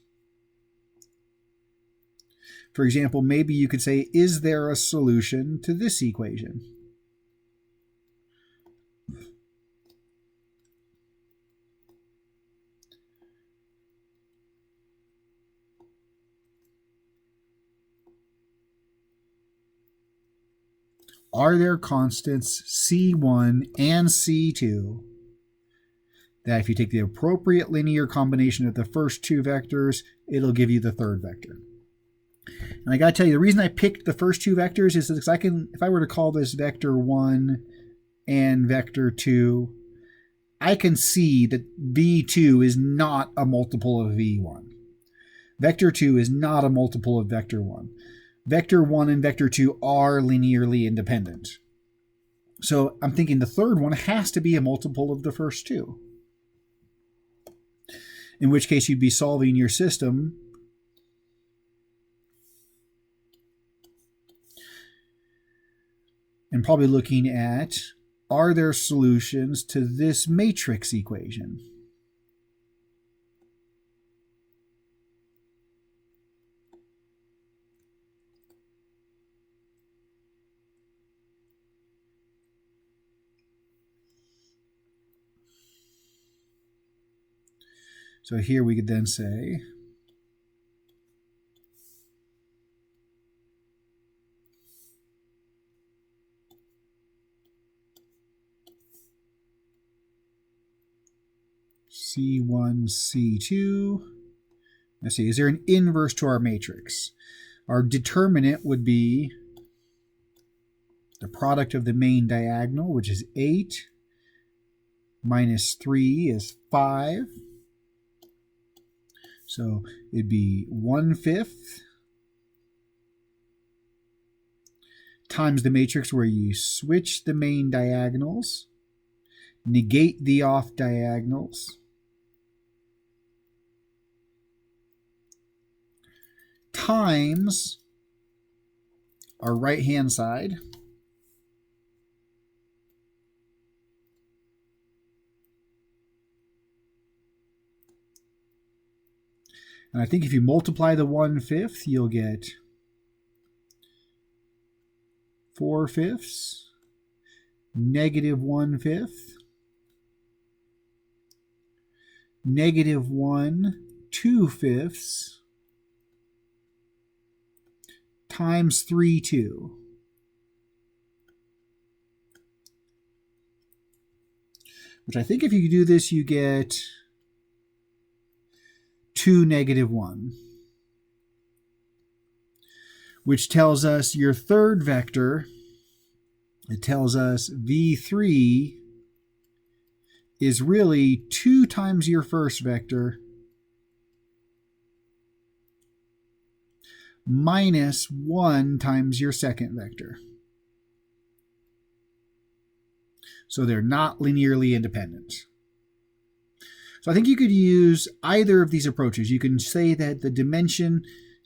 For example, maybe you could say, is there a solution to this equation? Are there constants C1 and C2 that if you take the appropriate linear combination of the first two vectors, it'll give you the third vector? And I got to tell you, the reason I picked the first two vectors is because if I were to call this vector 1 and vector 2, I can see that V2 is not a multiple of V1. Vector 2 is not a multiple of vector 1. Vector 1 and vector 2 are linearly independent. So I'm thinking the third one has to be a multiple of the first two. In which case you'd be solving your system and probably looking at, are there solutions to this matrix equation? So here we could then say, C1, C2. Let's see, is there an inverse to our matrix? Our determinant would be the product of the main diagonal, which is 8, minus 3 is 5. So it'd be 1/5 times the matrix where you switch the main diagonals, negate the off diagonals, times our right-hand side, and I think if you multiply the 1/5, you'll get 4/5, negative 1/5, negative 1 2/5, times 3/2. Which I think if you do this, you get 2 negative 1. Which tells us your third vector, it tells us V3 is really 2 times your first vector minus 1 times your second vector. So they're not linearly independent. So I think you could use either of these approaches. You can say that the dimension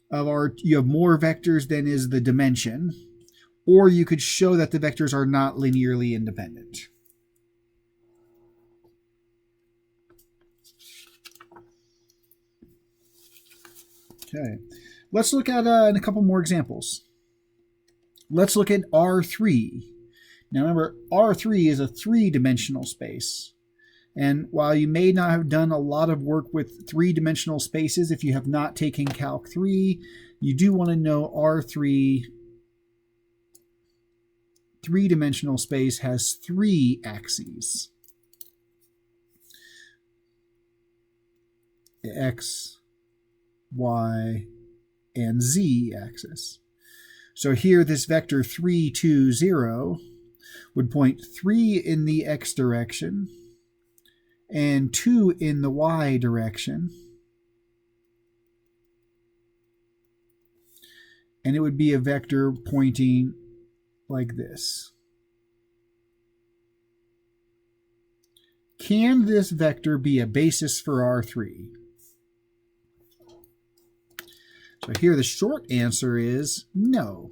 of you have more vectors than is the dimension, or you could show that the vectors are not linearly independent. Okay, let's look at a couple more examples. Let's look at R3. Now remember, R3 is a three-dimensional space. And while you may not have done a lot of work with three-dimensional spaces, if you have not taken Calc 3, you do want to know R3 three-dimensional space has 3 axes. The X, Y, and Z axis. So here this vector 3, 2, 0 would point 3 in the X direction and 2 in the Y direction. And it would be a vector pointing like this. Can this vector be a basis for R3? So here the short answer is no.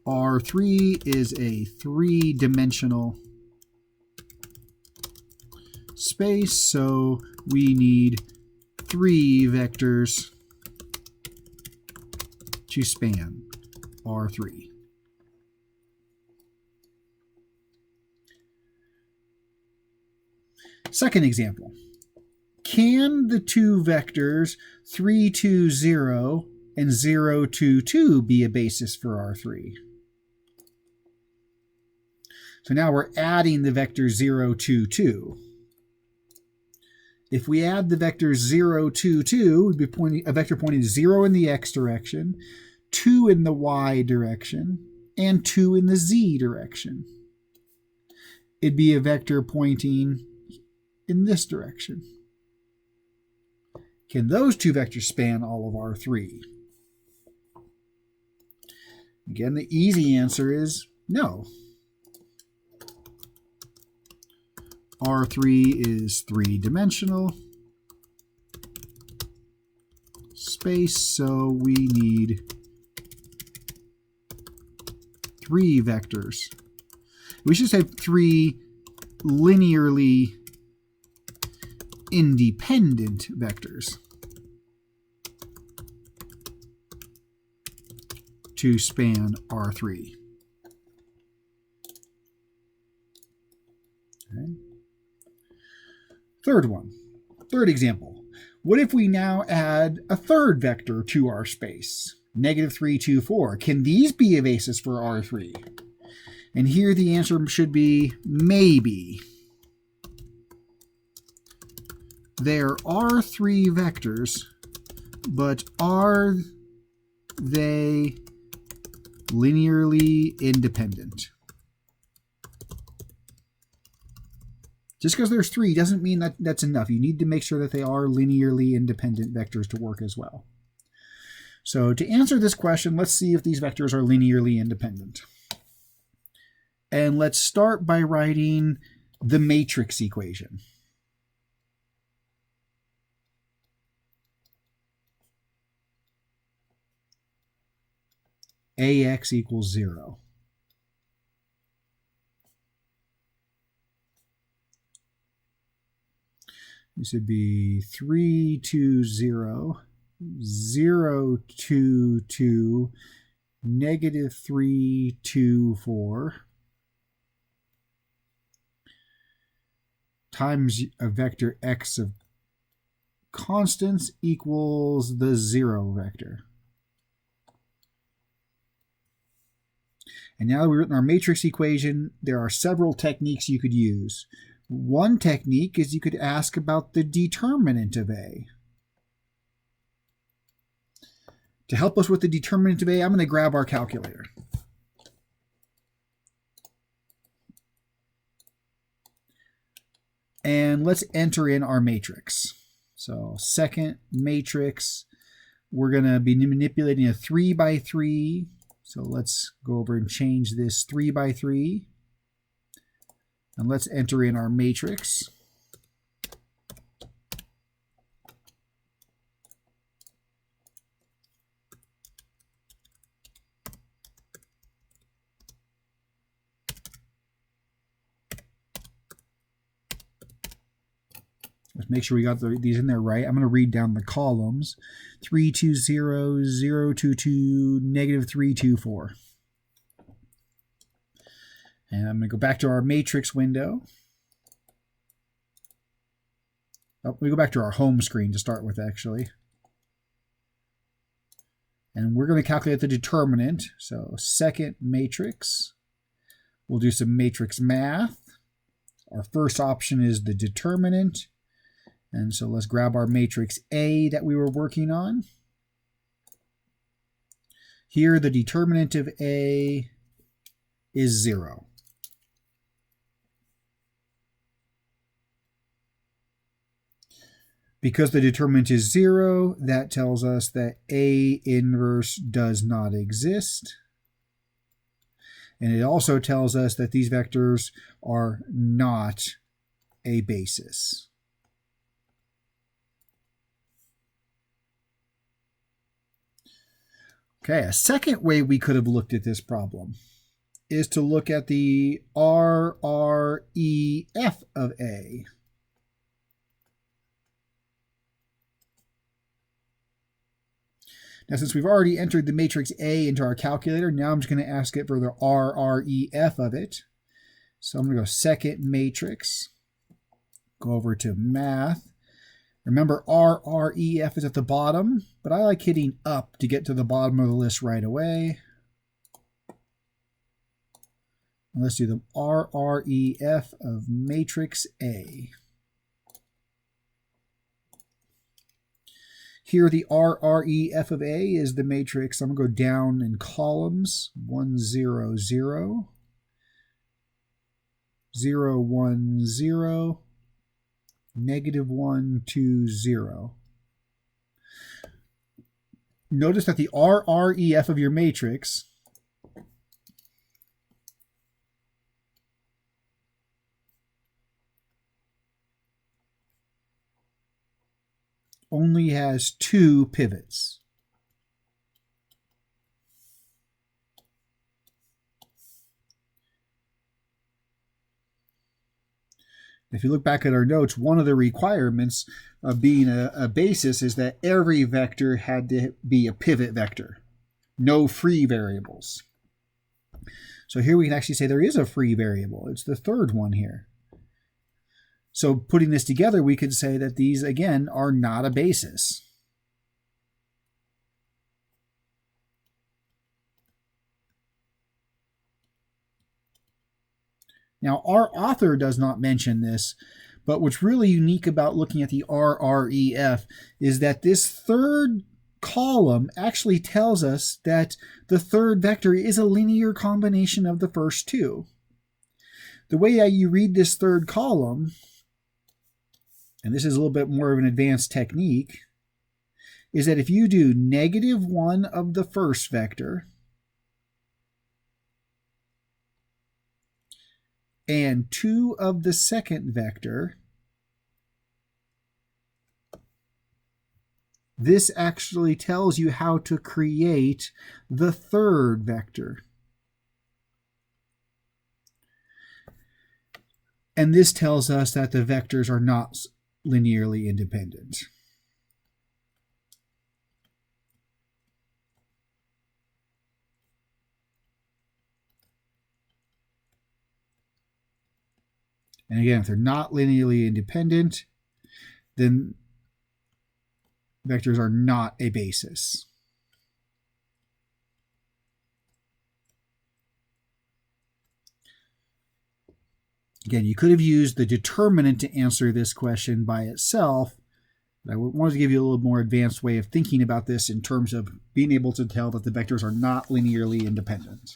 R3 is a three-dimensional space, so we need 3 vectors to span R3. Second example. Can the two vectors 3, 2, 0 and 0, 2, 2 be a basis for R3? So now we're adding the vector 0, 2, 2. If we add the vector 0, 2, 2, it would be a vector pointing 0 in the X direction, 2 in the Y direction, and 2 in the Z direction. It'd be a vector pointing in this direction. Can those two vectors span all of R3? Again, the easy answer is no. R3 is three-dimensional space, so we need 3 vectors. We should say 3 linearly independent vectors to span R3. Okay. Third example. What if we now add a third vector to our space? -3, 2, 4. Can these be a basis for R3? And here the answer should be maybe. There are 3 vectors, but are they linearly independent? Just because there's 3 doesn't mean that that's enough. You need to make sure that they are linearly independent vectors to work as well. So to answer this question, let's see if these vectors are linearly independent. And let's start by writing the matrix equation. AX equals 0. This would be 3, 2, 0, 0, 2, 2, -3, 2, 4, times a vector x of constants equals the 0 vector. And now that we've written our matrix equation, there are several techniques you could use. One technique is you could ask about the determinant of A. To help us with the determinant of A, I'm going to grab our calculator. And let's enter in our matrix. So second matrix, we're going to be manipulating a 3 by 3. So let's go over and change this 3 by 3. And let's enter in our matrix. Let's make sure we got these in there right. I'm going to read down the columns. 3, 2, 0, 0, 2, 2, -3, 2, 4. And I'm going to go back to our matrix window. let me go back to our home screen to start with, actually. And we're going to calculate the determinant. So second matrix. We'll do some matrix math. Our first option is the determinant. And so let's grab our matrix A that we were working on. Here, the determinant of A is 0. Because the determinant is 0, that tells us that A inverse does not exist. And it also tells us that these vectors are not a basis. Okay, a second way we could have looked at this problem is to look at the RREF of A. Now, since we've already entered the matrix A into our calculator, now I'm just going to ask it for the RREF of it. So I'm going to go second matrix, go over to math. Remember, RREF is at the bottom, but I like hitting up to get to the bottom of the list right away. And let's do the RREF of matrix A. Here, the RREF of A is the matrix. I'm going to go down in columns. 1, 0, 0. 0, 1, 0. Negative 1, 2, 0. Notice that the RREF of your matrix only has 2 pivots. If you look back at our notes, one of the requirements of being a basis is that every vector had to be a pivot vector. No free variables. So here we can actually say there is a free variable. It's the third one here. So putting this together, we could say that these, again, are not a basis. Now, our author does not mention this, but what's really unique about looking at the RREF is that this third column actually tells us that the third vector is a linear combination of the first two. The way you read this third column, and this is a little bit more of an advanced technique, is that if you do negative 1 of the first vector and 2 of the second vector, this actually tells you how to create the third vector. And this tells us that the vectors are not linearly independent. And again, if they're not linearly independent, then vectors are not a basis. Again, you could have used the determinant to answer this question by itself, but I wanted to give you a little more advanced way of thinking about this in terms of being able to tell that the vectors are not linearly independent.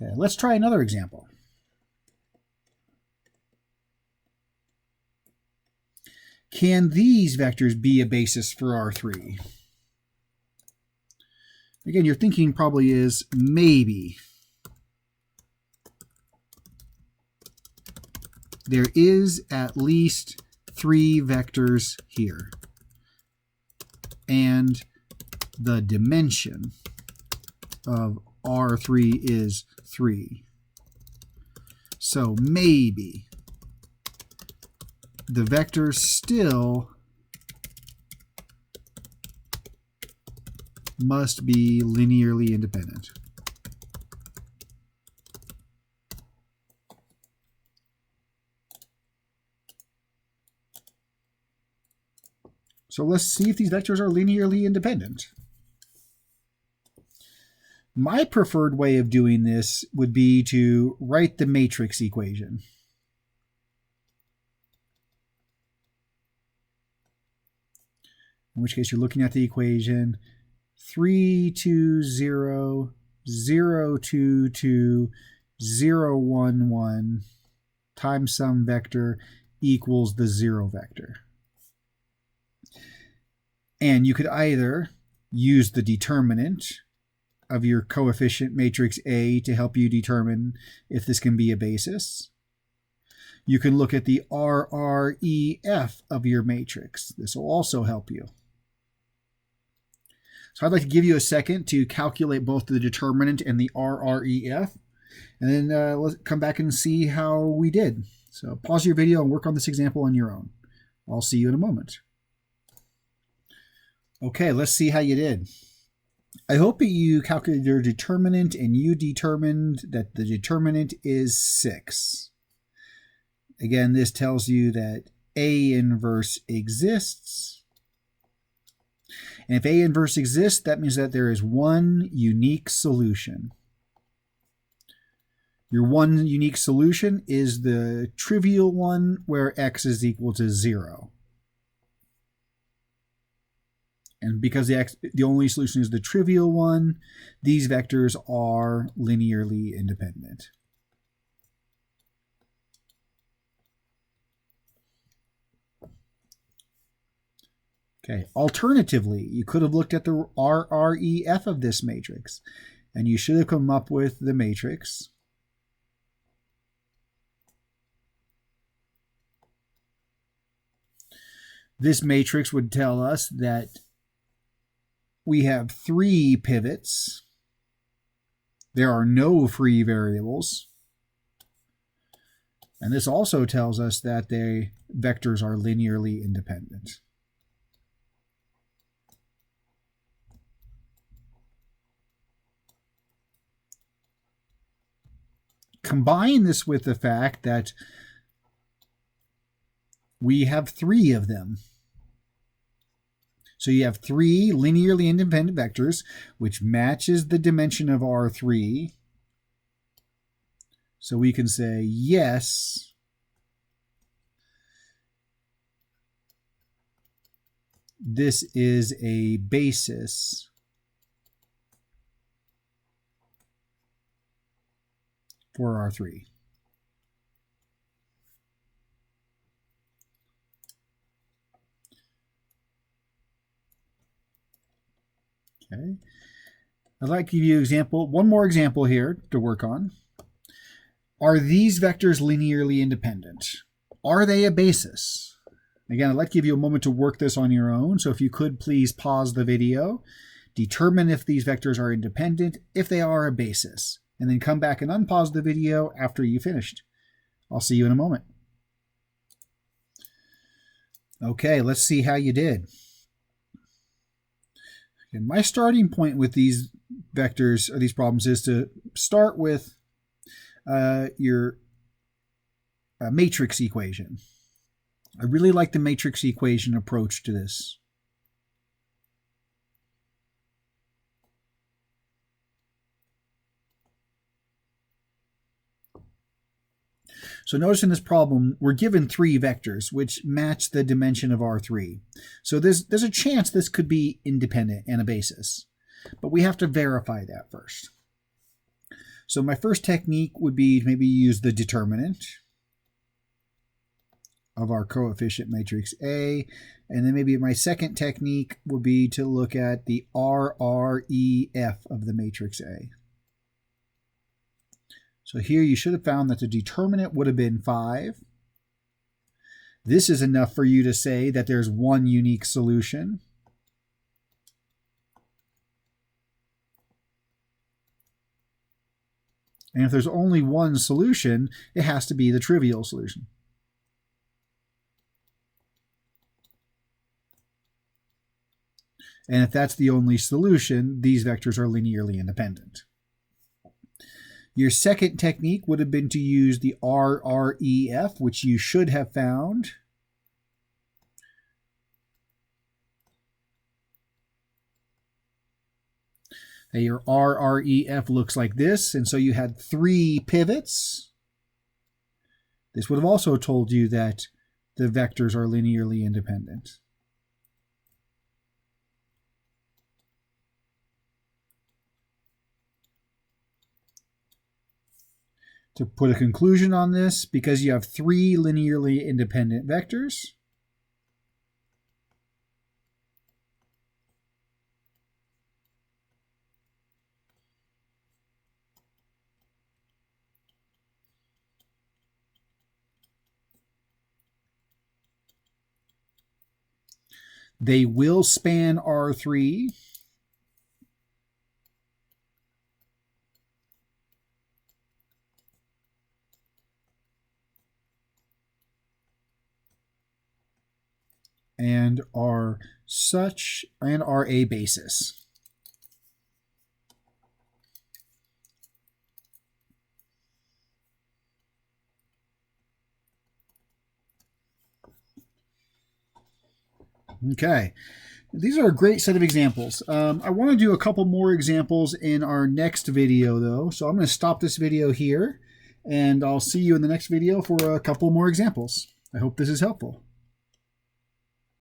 Okay, let's try another example. Can these vectors be a basis for R3? Again, your thinking probably is maybe. There is at least 3 vectors here. And the dimension of R3 is 3. So maybe the vectors still must be linearly independent. So let's see if these vectors are linearly independent. My preferred way of doing this would be to write the matrix equation. In which case you're looking at the equation 3, 2, 0, 0, 2, 2, 0, 1, 1 times some vector equals the 0 vector. And you could either use the determinant of your coefficient matrix A to help you determine if this can be a basis. You can look at the RREF of your matrix. This will also help you. So I'd like to give you a second to calculate both the determinant and the RREF, and then let's come back and see how we did. So pause your video and work on this example on your own. I'll see you in a moment. Okay, let's see how you did. I hope that you calculated your determinant and you determined that the determinant is 6. Again, this tells you that A inverse exists. And if A inverse exists, that means that there is one unique solution. Your one unique solution is the trivial one where x is equal to 0. And because the only solution is the trivial one, these vectors are linearly independent. Okay. Alternatively, you could have looked at the RREF of this matrix, and you should have come up with the matrix this matrix would tell us that we have 3 pivots. There are no free variables. And this also tells us that the vectors are linearly independent. Combine this with the fact that we have 3 of them. So you have 3 linearly independent vectors, which matches the dimension of R3. So we can say, yes, this is a basis for R3. Okay. I'd like to give you one more example here to work on. Are these vectors linearly independent? Are they a basis? Again, I'd like to give you a moment to work this on your own. So if you could please pause the video, determine if these vectors are independent, if they are a basis, and then come back and unpause the video after you finished. I'll see you in a moment. Okay, let's see how you did. And my starting point with these vectors or these problems is to start with your matrix equation. I really like the matrix equation approach to this. So notice in this problem, we're given 3 vectors, which match the dimension of R3. So there's a chance this could be independent and a basis, but we have to verify that first. So my first technique would be to maybe use the determinant of our coefficient matrix A, and then maybe my second technique would be to look at the RREF of the matrix A. So here you should have found that the determinant would have been 5. This is enough for you to say that there's one unique solution. And if there's only one solution, it has to be the trivial solution. And if that's the only solution, these vectors are linearly independent. Your second technique would have been to use the RREF, which you should have found. Your RREF looks like this, and so you had 3 pivots. This would have also told you that the vectors are linearly independent. To put a conclusion on this, because you have 3 linearly independent vectors, they will span R3. And are such and are a basis. Okay, these are a great set of examples. I want to do a couple more examples in our next video though, so I'm going to stop this video here and I'll see you in the next video for a couple more examples. I hope this is helpful.